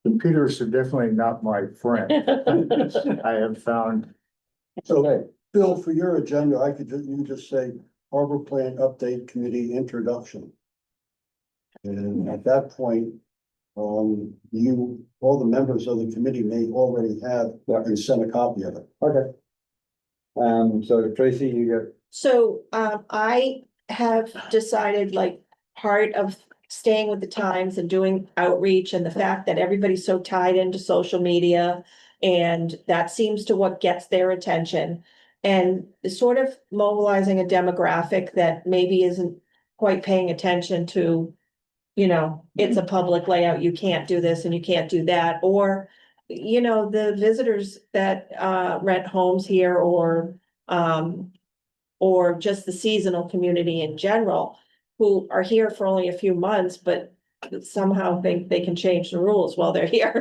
G: Computers are definitely not my friend. I have found,
F: So, Bill, for your agenda, you just say Harbor Plan Update Committee Introduction. And at that point, all the members of the committee may already have and send a copy of it.
D: Okay. So Tracy, you
A: So I have decided, like, part of staying with the times and doing outreach and the fact that everybody's so tied into social media. And that seems to what gets their attention. And sort of mobilizing a demographic that maybe isn't quite paying attention to, it's a public layout, you can't do this and you can't do that, or, the visitors that rent homes here or just the seasonal community in general, who are here for only a few months, but somehow think they can change the rules while they're here.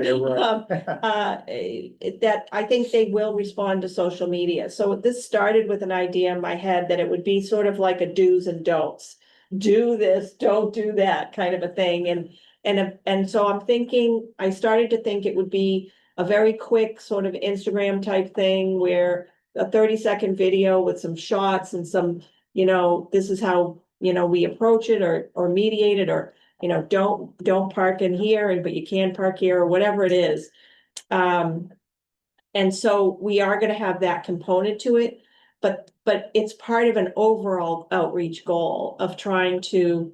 A: That I think they will respond to social media. So this started with an idea in my head that it would be sort of like a do's and don'ts. Do this, don't do that kind of a thing. And so I'm thinking, I started to think it would be a very quick sort of Instagram type thing where a 30-second video with some shots and some, this is how, we approach it or mediate it, or, don't park in here but you can park here, or whatever it is. And so we are gonna have that component to it, but it's part of an overall outreach goal of trying to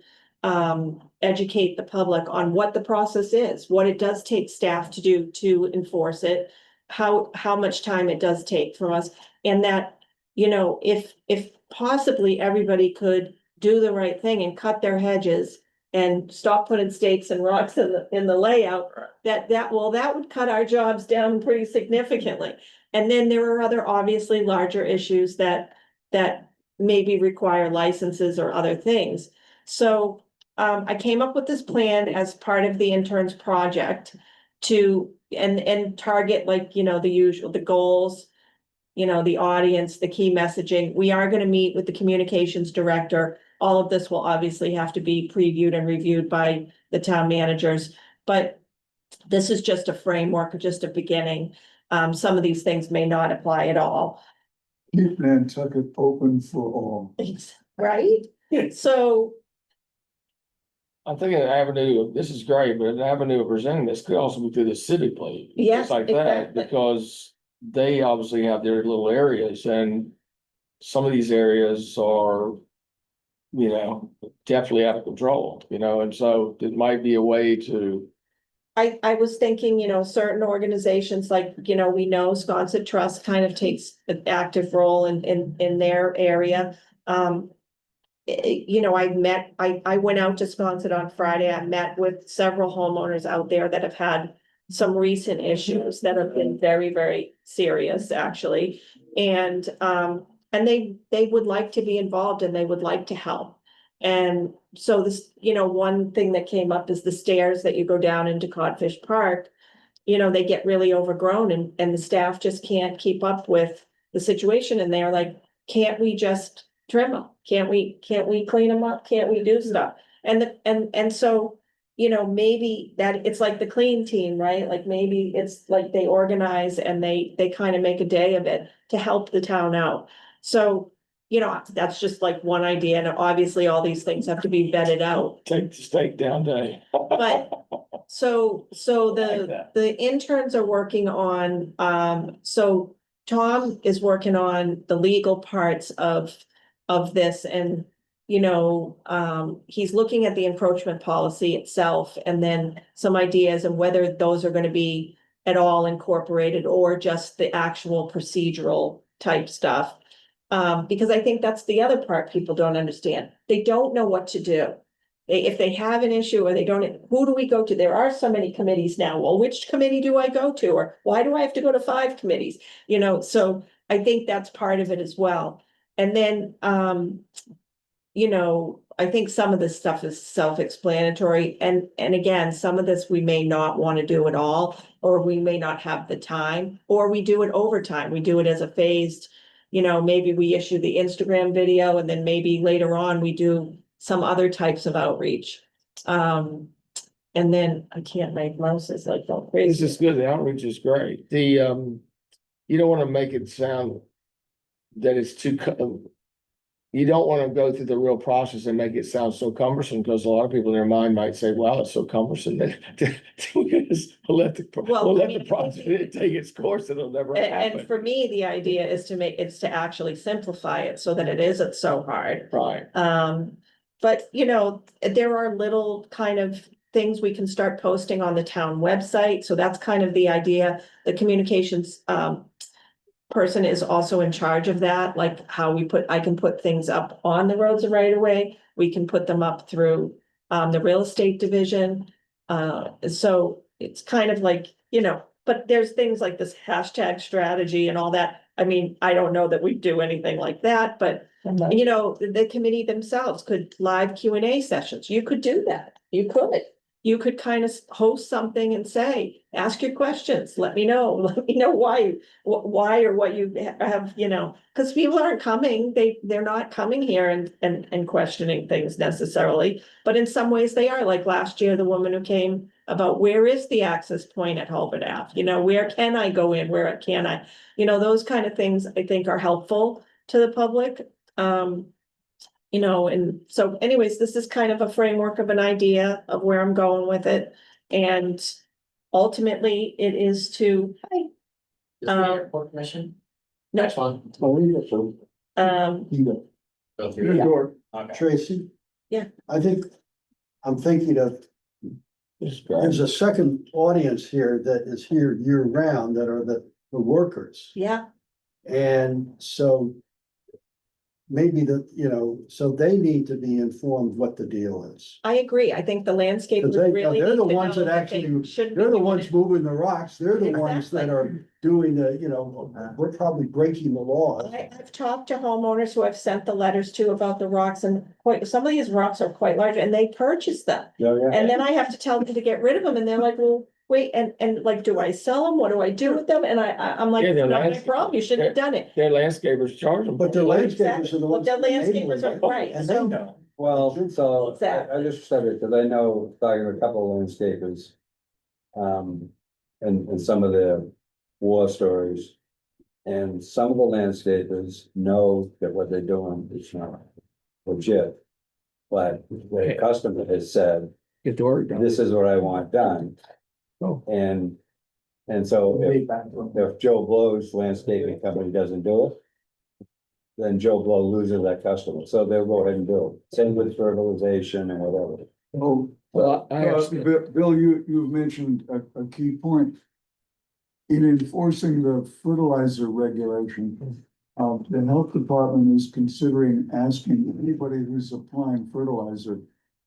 A: educate the public on what the process is, what it does take staff to do to enforce it, how much time it does take from us, and that, if possibly everybody could do the right thing and cut their hedges and stop putting stakes and rocks in the layout, that would cut our jobs down pretty significantly. And then there are other obviously larger issues that maybe require licenses or other things. So I came up with this plan as part of the interns project to and target, like, the usual, the goals, the audience, the key messaging. We are going to meet with the communications director. All of this will obviously have to be previewed and reviewed by the town managers, but this is just a framework, just a beginning. Some of these things may not apply at all.
B: Keep Nantucket open for all.
A: Right? So,
E: I'm thinking an avenue, this is great, but an avenue of presenting this could also be through the city plate.
A: Yes,
E: just like that,
A: exactly.
E: because they obviously have their little areas, and some of these areas are, definitely out of control, and so it might be a way to.
A: I was thinking, certain organizations like, we know Sconset Trust kind of takes an active role in their area. I went out to Sconset on Friday. I met with several homeowners out there that have had some recent issues that have been very, very serious, actually. And they would like to be involved and they would like to help. And so this, one thing that came up is the stairs that you go down into Codfish Park. They get really overgrown and the staff just can't keep up with the situation. And they're like, can't we just trim them? Can't we clean them up? Can't we do stuff? And so, maybe that it's like the clean team, right? Like maybe it's like they organize and they kind of make a day of it to help the town out. So, that's just like one idea. And obviously all these things have to be vetted out.
E: Take the stake down day.
A: But so the interns are working on, so Tom is working on the legal parts of this, and he's looking at the encroachment policy itself and then some ideas of whether those are going to be at all incorporated or just the actual procedural type stuff. Because I think that's the other part people don't understand. They don't know what to do. If they have an issue or they don't, who do we go to? There are so many committees now. Well, which committee do I go to? Or why do I have to go to 5 committees? So I think that's part of it as well. And then, I think some of this stuff is self-explanatory. And again, some of this we may not want to do at all, or we may not have the time, or we do it over time. We do it as a phased, maybe we issue the Instagram video and then maybe later on we do some other types of outreach. And then I can't make mouses like go
E: This
A: crazy.
E: is good. The outreach is great. You don't want to make it sound that it's too, you don't want to go through the real process and make it sound so cumbersome, because a lot of people in their mind might say, wow, it's so cumbersome that we'll let the process take its course. It'll never
A: And
E: happen.
A: for me, the idea is to actually simplify it so that it isn't so hard.
E: Right.
A: But there are little kind of things we can start posting on the town website. So that's kind of the idea. The communications person is also in charge of that, like how I can put things up on the roads and right away. We can put them up through the real estate division. So it's kind of like, but there's things like this hashtag strategy and all that. I mean, I don't know that we do anything like that, but the committee themselves could live Q&A sessions. You could do that. You could. you could kind of host something and say, ask your questions, let me know, let me know why, why or what you have, you know, because people aren't coming, they're not coming here and questioning things necessarily, but in some ways they are, like last year, the woman who came about where is the access point at Hulbert Ave, you know, where can I go in, where can I, you know, those kind of things I think are helpful to the public. You know, and so anyways, this is kind of a framework of an idea of where I'm going with it. And ultimately, it is to,
I: Airport commission?
A: no,
I: Next one.
B: Your
A: Yeah.
B: door.
I: Okay.
F: Tracy?
A: Yeah.
F: I think, I'm thinking of, there's a second audience here that is here year round that are the workers.
A: yeah,
F: And so maybe so they need to be informed what the deal is.
A: I agree. I think the landscape.
F: Because they're the ones that actually, they're the ones moving the rocks, they're the ones that are doing we're probably breaking the law.
A: I've talked to homeowners who I've sent the letters to about the rocks, and some of these rocks are quite large, and they purchase them.
D: Yeah, yeah.
A: And then I have to tell them to get rid of them, and they're like, well, wait, and like, do I sell them? What do I do with them? And I'm like,
E: Yeah, they're
A: not my
E: landscape-
A: problem, you shouldn't have done it.
E: Their landscapers charge them.
F: But the landscapers are the
A: Well,
F: ones.
A: the landscapers are right,
F: And they
A: so,
F: know.
D: Well, so I
A: Exactly.
D: just said it because I know, talking to a couple of landscapers. And some of the war stories. And some of the landscapers know that what they're doing is not legit. But the customer has said,
E: Get the work done.
D: this is what I want done.
E: Oh.
D: And so if Joe Blow's landscaping company doesn't do it. Then Joe Blow loses that customer, so they'll go ahead and do it, same with fertilization and whatever.
B: Oh,
E: Well, I actually,
B: Bill, you've mentioned a key point. In enforcing the fertilizer regulation, the health department is considering asking anybody who's applying fertilizer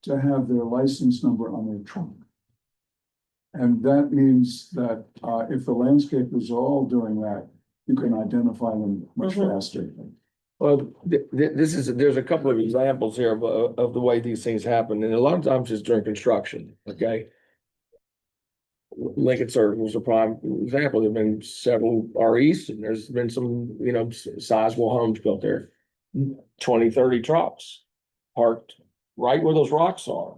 B: to have their license number on their truck. And that means that, if the landscapers are all doing that, you can identify them much
A: Mhm.
B: faster.
E: well, there's a couple of examples here of the way these things happen, and a lot of times it's during construction, okay? Lincoln Circle is a prime example. There've been several REs, and there's been some, sizable homes built there. 20, 30 trucks parked right where those rocks are.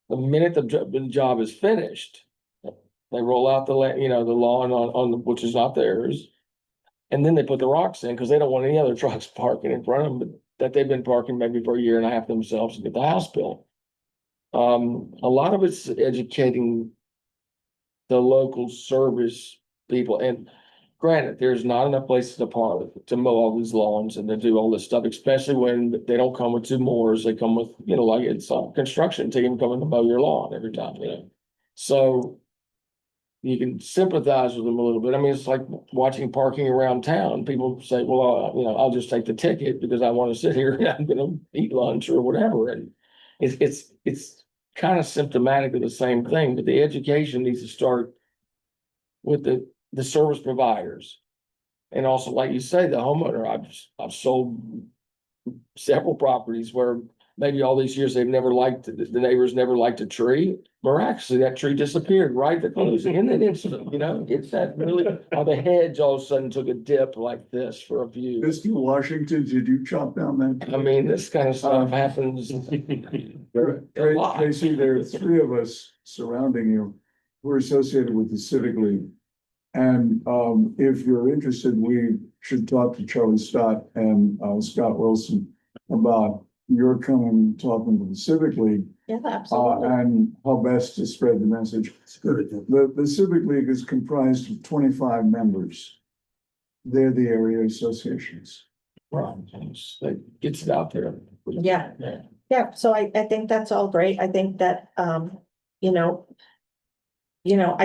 E: The minute the job is finished, they roll out the lawn which is not theirs. And then they put the rocks in because they don't want any other trucks parking in front of them, but that they've been parking maybe for a year and a half themselves to get the house built. A lot of it's educating the local service people, and granted, there's not enough places to park to mow all these lawns and to do all this stuff, especially when they don't come with two mowers, they come with, like it's a construction team coming to mow your lawn every time, So you can sympathize with them a little bit. I mean, it's like watching parking around town. People say, well, I'll just take the ticket because I want to sit here and I'm gonna eat lunch or whatever. And it's kind of symptomatic of the same thing, but the education needs to start with the service providers. And also, like you say, the homeowner. I've sold several properties where maybe all these years the neighbors never liked a tree. Miraculously, that tree disappeared right at the closing in an instant, it's that really, how the hedge all of a sudden took a dip like this for a view.
B: Mr. Washington, did you chop down that?
E: I mean, this kind of stuff happens. A lot.
B: Tracy, there are three of us surrounding you who are associated with the Civic League. And if you're interested, we should talk to Charlie Stott and Scott Wilson about your coming, talking to the Civic League.
A: Yeah, absolutely.
B: And how best to spread the message. The Civic League is comprised of 25 members. They're the area associations.
E: Right, that gets it out there.
A: Yeah. Yeah, so I think that's all great. I think that, I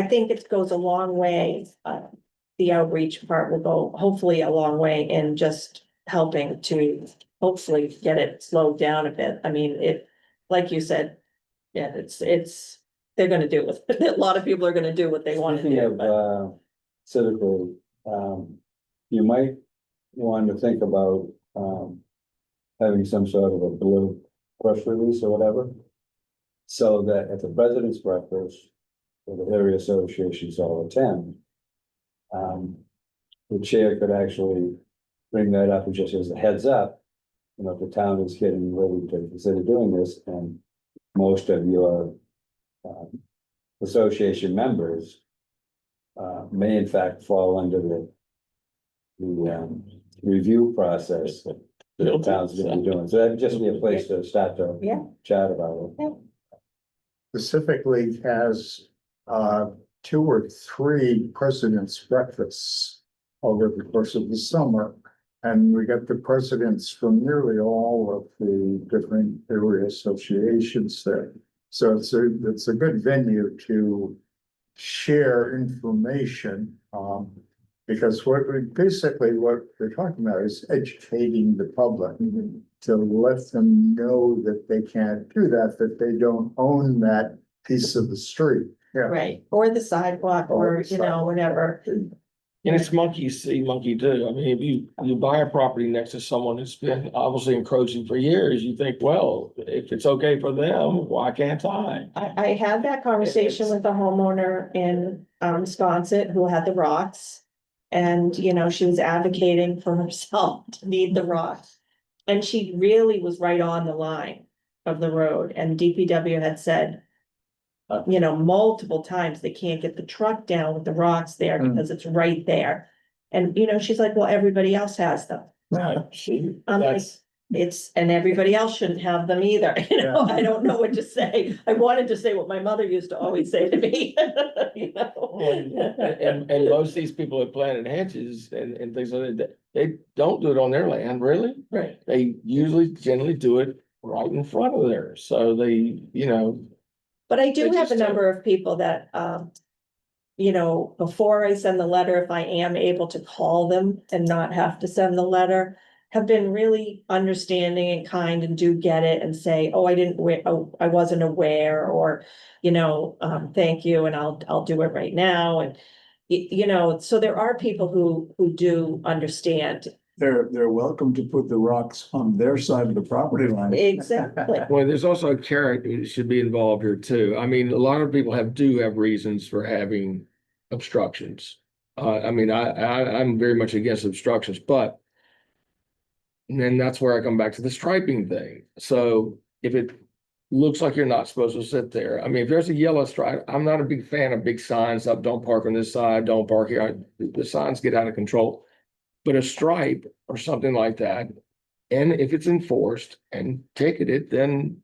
A: think it goes a long way. The outreach part will go hopefully a long way in just helping to hopefully get it slowed down a bit. I mean, like you said, yeah, it's, they're gonna do it. A lot of people are gonna do what they want to
D: Speaking
A: do,
D: of,
A: but
D: civically, you might want to think about, having some sort of a blue press release or whatever. so that at the president's breakfast, or the area associations all attend, the chair could actually bring that up and just as a heads up, you know, the town is getting ready to consider doing this, and most of your association members may in fact fall under the review process that the town's gonna be doing. So that'd just be a place to start to
A: Yeah.
D: chat about it.
G: Specifically has 2 or 3 president's breakfasts over the course of the summer. And we get the presidents from nearly all of the different area associations there. So it's a good venue to share information. Because what they're talking about is educating the public to let them know that they can't do that they don't own that piece of the street. Yeah.
A: Right, or the sidewalk, or, you know, whatever.
E: And it's monkey see, monkey do. I mean, if you buy a property next to someone that's been obviously encroaching for years, you think, well, if it's okay for them, why can't I?
A: I had that conversation with a homeowner in Wisconsin who had the rocks. And, you know, she was advocating for herself to need the rocks. And she really was right on the line of the road, and DPW had said, you know, multiple times, they can't get the truck down with the rocks there because it's right there. And, you know, she's like, well, everybody else has them.
E: Right, see,
A: I'm like,
E: that's,
A: and everybody else shouldn't have them either, you know, I don't know what to say. I wanted to say what my mother used to always say to me, you know?
E: and most of these people have planted hedges and things like that, they don't do it on their land, really.
A: Right.
E: They usually generally do it right in front of theirs, so they, you know.
A: But I do
E: They
A: have a
E: just
A: number of people that, you know, before I send the letter, if I am able to call them and not have to send the letter, have been really understanding and kind and do get it and say, oh, I wasn't aware, or, you know, thank you, and I'll do it right now. And, you know, so there are people who do understand.
B: They're welcome to put the rocks on their side of the property line.
A: Exactly.
E: Well, there's also a character that should be involved here too. I mean, a lot of people do have reasons for having obstructions. I mean, I'm very much against obstructions, but and then that's where I come back to the striping thing. So if it looks like you're not supposed to sit there, I mean, if there's a yellow stripe, I'm not a big fan of big signs up, don't park on this side, don't park here. The signs get out of control. But a stripe or something like that, and if it's enforced and ticketed, then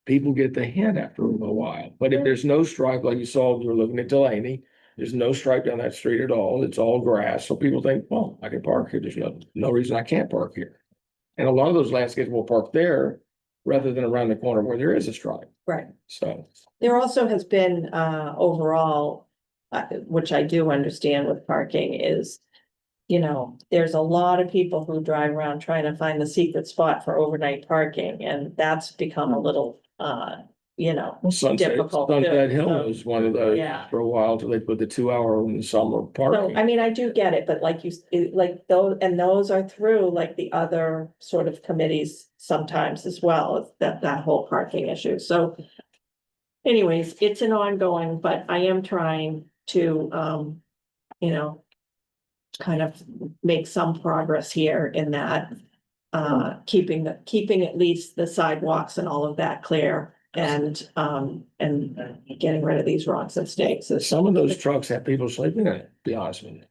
E: people get the hint after a little while. But if there's no stripe, like you saw, we were looking at Delaney, there's no stripe down that street at all. It's all grass. So people think, well, I can park here. There's no reason I can't park here. And a lot of those landscapes will park there rather than around the corner where there is a stripe.
A: Right.
E: So.
A: There also has been, overall, which I do understand with parking is, you know, there's a lot of people who drive around trying to find the secret spot for overnight parking, and that's become a little, you know,
E: Well, Sunset
A: difficult too,
E: Hill
A: so,
E: was one of those
A: yeah.
E: for a while till they put the 2 hour in the summer
A: So,
E: parking.
A: I mean, I do get it, but like like those are through like the other sort of committees sometimes as well, that whole parking issue, so. Anyways, it's an ongoing, but I am trying to, you know, kind of make some progress here in that. Keeping at least the sidewalks and all of that clear, and getting rid of these rocks and stakes.
E: Some of those trucks have people sleeping in it, to be honest with you.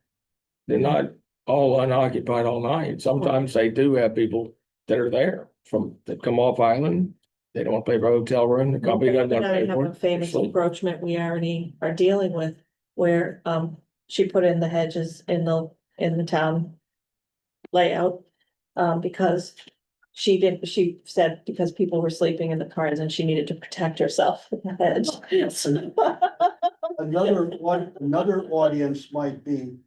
E: They're not all unoccupied all night. Sometimes they do have people that are there that come off island. They don't want to pay for a hotel room. The company doesn't want to
A: I
E: pay
A: have
E: for
A: a
E: it.
A: famous
E: They're sleeping.
A: encroachment we already are dealing with, where, she put in the hedges in the town layout. Because she said because people were sleeping in the cars and she needed to protect herself with the hedge.
F: Another audience might be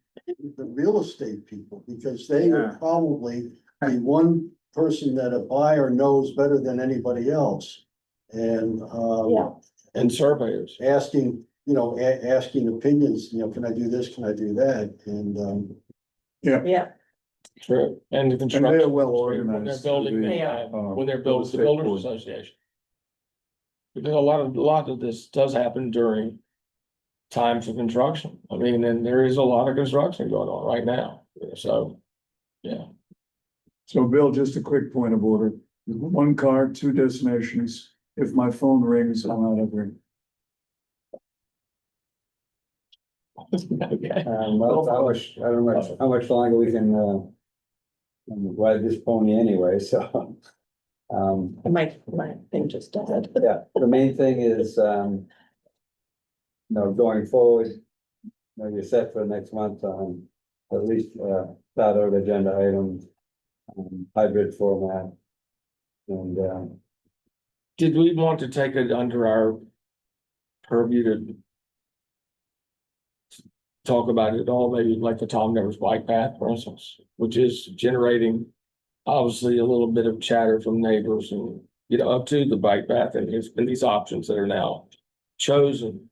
F: the real estate people, because they would
G: Yeah.
F: probably be one person that a buyer knows better than anybody else. And,
A: Yeah.
E: And surveyors.
F: asking, asking opinions, can I do this, can I do that, and,
A: Yeah,
E: True. And the
B: And
E: construction.
B: they're well
E: industry, when
B: organized.
E: they're building,
A: They are.
E: when they're building the
B: State
E: builders
B: board.
E: association. Because a lot of this does happen during times of construction. I mean, and there is a lot of construction going on right now, so, yeah.
B: So Bill, just a quick point of order. One car, two destinations. If my phone rings, I'm out of here.
E: Okay.
D: Well, I don't know how much longer we can, ride this pony anyway, so.
A: My thing just died.
D: Yeah, the main thing is, going forward, you're set for next month on at least, start out agenda items, hybrid format. And,
E: Did we want to take it under our purview to talk about it all, maybe like the Tom Nevers bike path, for instance, which is generating obviously a little bit of chatter from neighbors and, up to the bike path and these options that are now chosen.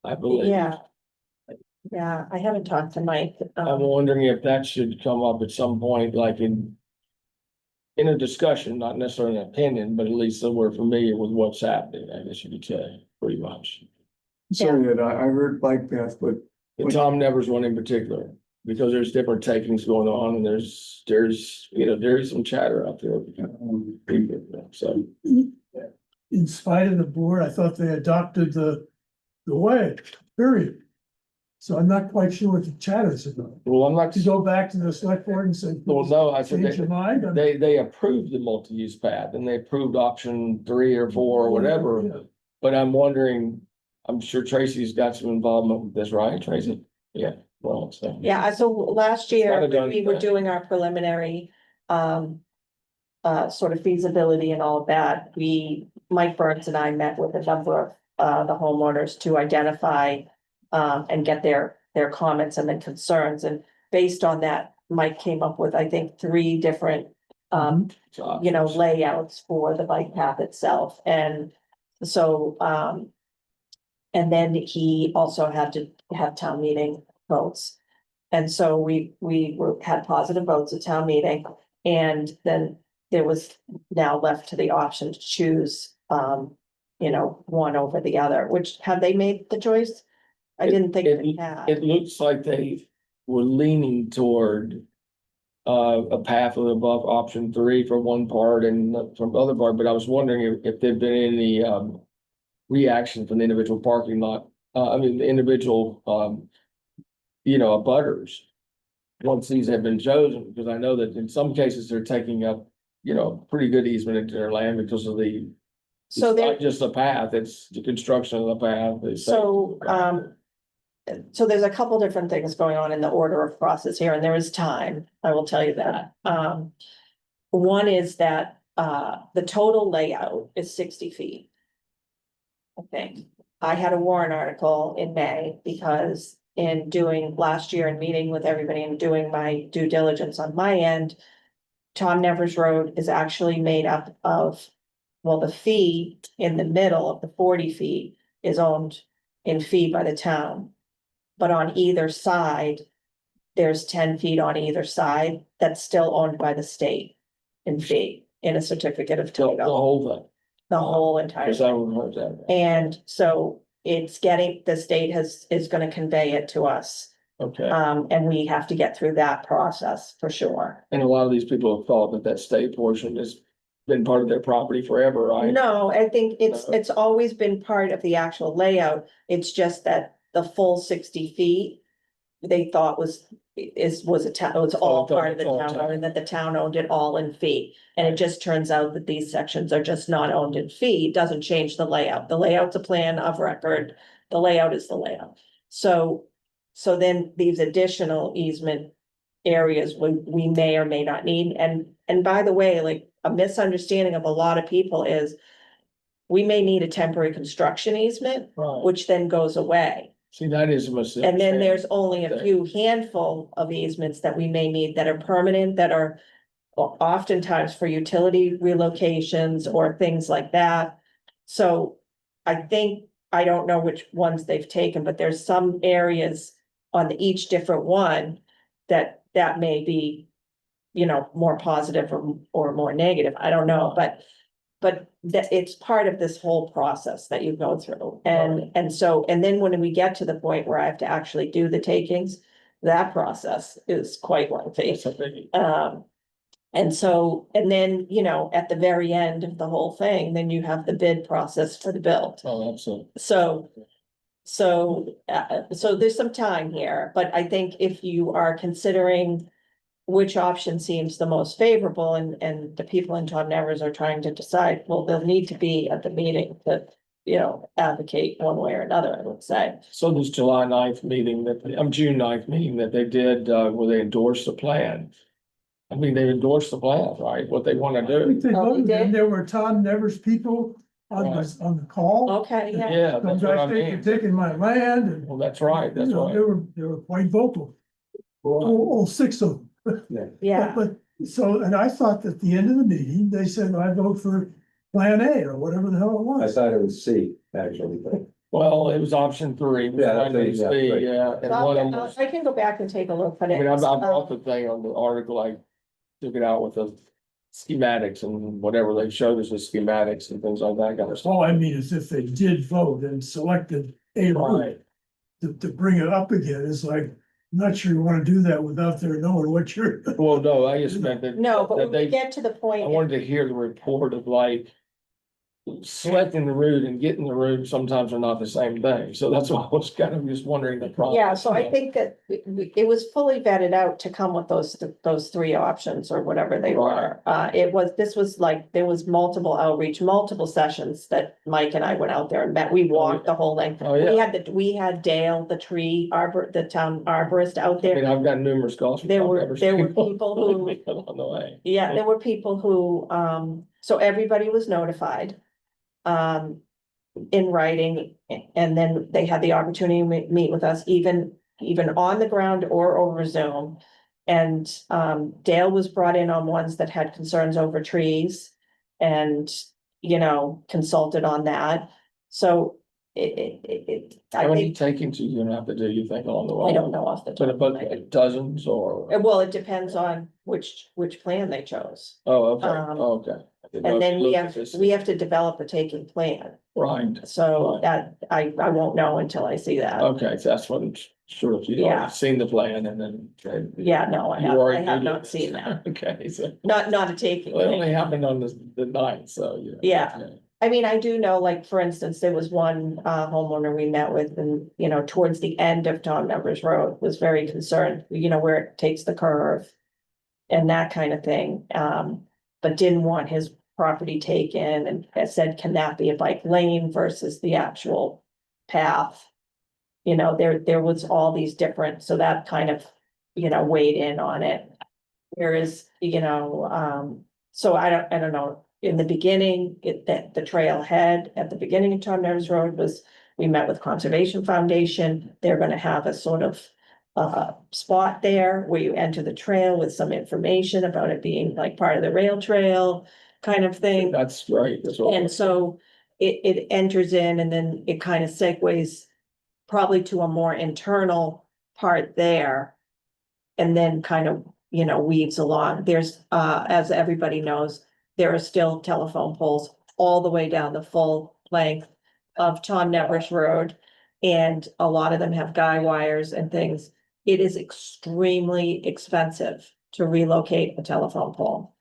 E: I believe.
A: Yeah. Yeah, I haven't talked to Mike.
E: I'm wondering if that should come up at some point, like in a discussion, not necessarily an opinion, but at least so we're familiar with what's happening, I guess you could say, pretty much.
B: Sorry that I heard bike path, but
E: The Tom Nevers one in particular, because there's different takings going on and there's some chatter out there. So,
H: In spite of the board, I thought they adopted the way, period. So I'm not quite sure what the chatter is about.
E: well, I'm not,
H: To go back to the select board and say.
E: well, no, I said
H: Change your mind?
E: they approved the multi-use path and they approved option 3 or 4 or whatever.
H: Yeah.
E: But I'm wondering, I'm sure Tracy's got some involvement with this, right, Tracy? Yeah, well, so.
A: Yeah, so last year,
E: Gotta done
A: we were
E: that.
A: doing our preliminary, sort of feasibility and all of that. Mike Burns and I met with a number of, the homeowners to identify, and get their comments and then concerns. And based on that, Mike came up with, I think, 3 different, layouts for the bike path itself. And so, and then he also had to have town meeting votes. And so we had positive votes at town meeting, and then there was now left to the option to choose, one over the other. Which, have they made the choice? I didn't think they had.
E: It looks like they were leaning toward a path above option 3 for one part and from the other part, but I was wondering if there'd been any reaction from the individual parking lot, the individual abutters. Once these have been chosen, because I know that in some cases they're taking up, pretty good easement into their land because of the.
A: So
E: It's
A: there,
E: not just the path, it's the construction of the path. They say.
A: so there's a couple different things going on in the order of process here, and there is time, I will tell you that. One is that, the total layout is 60 feet. I think. I had a warrant article in May because in doing last year and meeting with everybody and doing my due diligence on my end, Tom Nevers Road is actually made up of, well, the fee in the middle of the 40 feet is owned in fee by the town. But on either side, there's 10 feet on either side that's still owned by the state in fee, in a certificate of
E: The
A: title,
E: whole thing,
A: the whole entire.
E: because I would heard that.
A: And so the state is gonna convey it to us.
E: Okay,
A: And we have to get through that process for sure.
E: and a lot of these people have thought that state portion has been part of their property forever, right?
A: No, I think it's always been part of the actual layout. It's just that the full 60 feet. They thought was all part of the town, and that the town owned it all in fee. And it just turns out that these sections are just not owned in fee. It doesn't change the layout. The layout's a plan of record. The layout is the layout. So then these additional easement areas we may or may not need. And by the way, like, a misunderstanding of a lot of people is we may need a temporary construction easement,
E: Right,
A: which then goes away.
E: see, that is a mistake.
A: And then there's only a few handful of easements that we may need that are permanent, that are oftentimes for utility relocations or things like that. So I think, I don't know which ones they've taken, but there's some areas on each different one that may be, more positive or more negative. I don't know, but but that it's part of this whole process that you go through. And so, and then when we get to the point where I have to actually do the takings, that process is quite lengthy.
E: It's a biggie.
A: And so, and then, you know, at the very end of the whole thing, then you have the bid process for the build.
E: Oh, absolutely.
A: So there's some time here, but I think if you are considering which option seems the most favorable and the people in Tom Nevers are trying to decide, well, they'll need to be at the meeting to, you know, advocate one way or another, I would say.
E: So this July 9th meeting June 9th meeting that they did, where they endorsed the plan. I mean, they endorsed the plan, right? What they want to
H: I think
E: do.
H: they
A: Oh, they
H: voted,
A: did?
H: and there were Tom Nevers people on the call.
A: Okay, yeah,
E: Yeah,
H: Some
E: that's what I
H: guys
E: mean.
H: taking my land and.
E: Well, that's right, that's
H: You know,
E: right.
H: they were quite vocal, all 6 of them.
A: yeah.
H: But, so, and I thought that at the end of the meeting, they said, I vote for Plan A or whatever the hell it
D: I
H: was.
D: thought it was C, actually, but
E: Well, it was option 3.
D: Yeah,
E: Plan A,
D: yeah,
E: C,
D: right.
E: yeah, and one of them was,
A: I can go back and take a look, but
E: I mean, I
A: it's,
E: bought the thing on the article, I took it out with the schematics and whatever they showed us, the schematics and things like that kind of stuff.
H: All I mean is if they did vote and selected a route
E: Right.
H: to bring it up again, it's like, I'm not sure you wanna do that without their knowing what you're.
E: Well, no, I just meant that.
A: no, but
E: that
A: when we
E: they,
A: get to the
E: I
A: point,
E: wanted to hear the report of like. Selecting the route and getting the route sometimes are not the same thing, so that's why I was kind of just wondering the process.
A: yeah, so I think that it was fully vetted out to come with those 3 options or whatever they were. This was like, there was multiple outreach, multiple sessions that Mike and I went out there and met. We walked the whole length.
E: Oh, yeah.
A: We had Dale, the town arborist out
E: I mean,
A: there.
E: I've got numerous calls. from
A: There
E: Tom
A: were
E: Evers
A: people who,
E: On the way.
A: yeah, there were people who, so everybody was notified. In writing, and then they had the opportunity to meet with us, even on the ground or over Zoom. And, Dale was brought in on ones that had concerns over trees and, you know, consulted on that. So I
E: How many
A: think,
E: takings are you gonna have to do, you think, along the way?
A: I don't know off the top.
E: But
A: of my head.
E: dozens or,
A: Well, it depends on which plan they chose.
E: oh, okay,
A: Um,
E: okay. I didn't know
A: And
E: if
A: then
E: you looked at this.
A: we have to develop a taking plan.
E: Right,
A: So that, I won't know until I see that.
E: okay, so that's what I'm sure if you'd
A: Yeah.
E: already seen the plan and then.
A: Yeah, no, I
E: You
A: have,
E: already
A: I have
E: did
A: not
E: it.
A: seen that.
E: Okay, so,
A: Not a taking.
E: well, it only happened on the 9th, so, you know.
A: Yeah. I mean, I do know, like, for instance, there was one homeowner we met with and, you know, towards the end of Tom Nevers Road was very concerned, you know, where it takes the curve. And that kind of thing, but didn't want his property taken and said, can that be a bike lane versus the actual path? You know, there was all these different, so that kind of, you know, weighed in on it. Whereas, you know, so I don't know, in the beginning, that the trailhead at the beginning of Tom Nevers Road was, we met with Conservation Foundation, they're gonna have a sort of spot there where you enter the trail with some information about it being like part of the rail trail kind of thing.
E: That's right, that's what.
A: And so it enters in and then it kind of segues probably to a more internal part there. And then kind of, you know, weaves along. There's, as everybody knows, there are still telephone poles all the way down the full length of Tom Nevers Road. And a lot of them have guy wires and things. It is extremely expensive to relocate a telephone pole.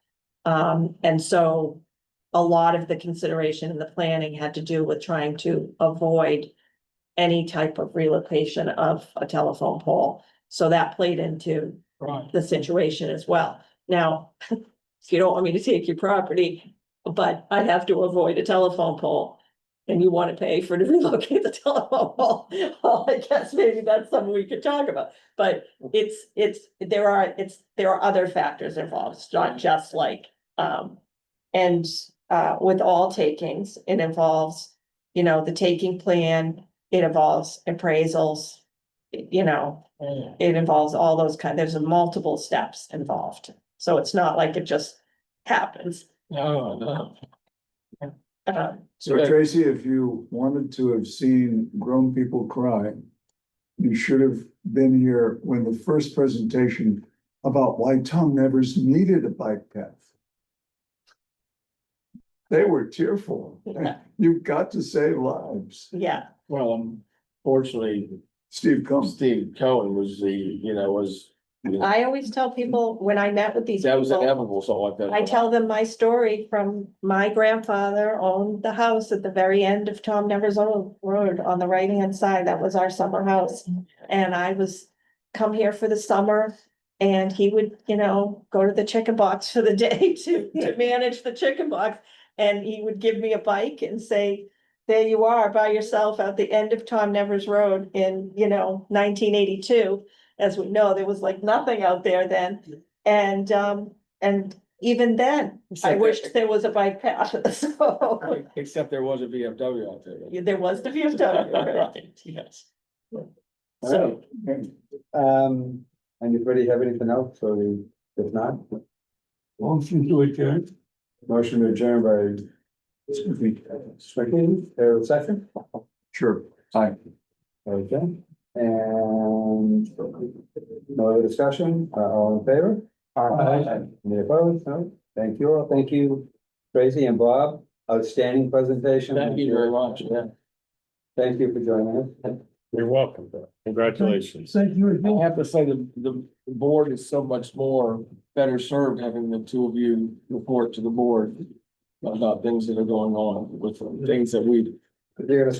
A: And so a lot of the consideration in the planning had to do with trying to avoid any type of relocation of a telephone pole. So that played into
E: Right.
A: the situation as well. Now, if you don't want me to take your property, but I have to avoid a telephone pole. And you want to pay for to relocate the telephone pole, well, I guess maybe that's something we could talk about, but there are other factors involved, it's not just like, with all takings, it involves, you know, the taking plan, it involves appraisals. You know, it involves all those there's multiple steps involved, so it's not like it just happens.
E: No.
B: So Tracy, if you wanted to have seen grown people cry, you should have been here when the first presentation about why Tom Nevers needed a bike path. They were tearful.
A: Yeah.
B: You've got to save lives.
A: Yeah,
E: Well, fortunately,
B: Steve Combs.
E: Steve Cohen was was,
A: I always tell people when I met with these
E: that was
A: people,
E: inevitable, something like that.
A: I tell them my story from my grandfather owned the house at the very end of Tom Nevers Road on the right-hand side. That was our summer house. And I was come here for the summer and he would, go to the chicken box for the day to manage the chicken box. And he would give me a bike and say, there you are by yourself at the end of Tom Nevers Road in, 1982. As we know, there was like nothing out there then. And even then, I
E: Except
A: wished there was a bike path, so
E: Except there was a VFW out there.
A: there was the VFW, right?
E: Yes.
A: So,
D: Anybody have anything else, or if not,
C: Motion to adjourn.
D: motion to adjourn by Strickland, there a second?
B: Sure. Hi.
D: Okay, and no other discussion, all in favor? Any opposed? No, thank you all, thank you, Tracy and Bob, outstanding presentation.
E: Thank you very much, yeah.
D: Thank you for joining us.
J: You're welcome. Congratulations.
H: Thank you
E: I
H: again.
E: have to say the board is so much more better served having the two of you report to the board about things that are going on with things that we
D: You're gonna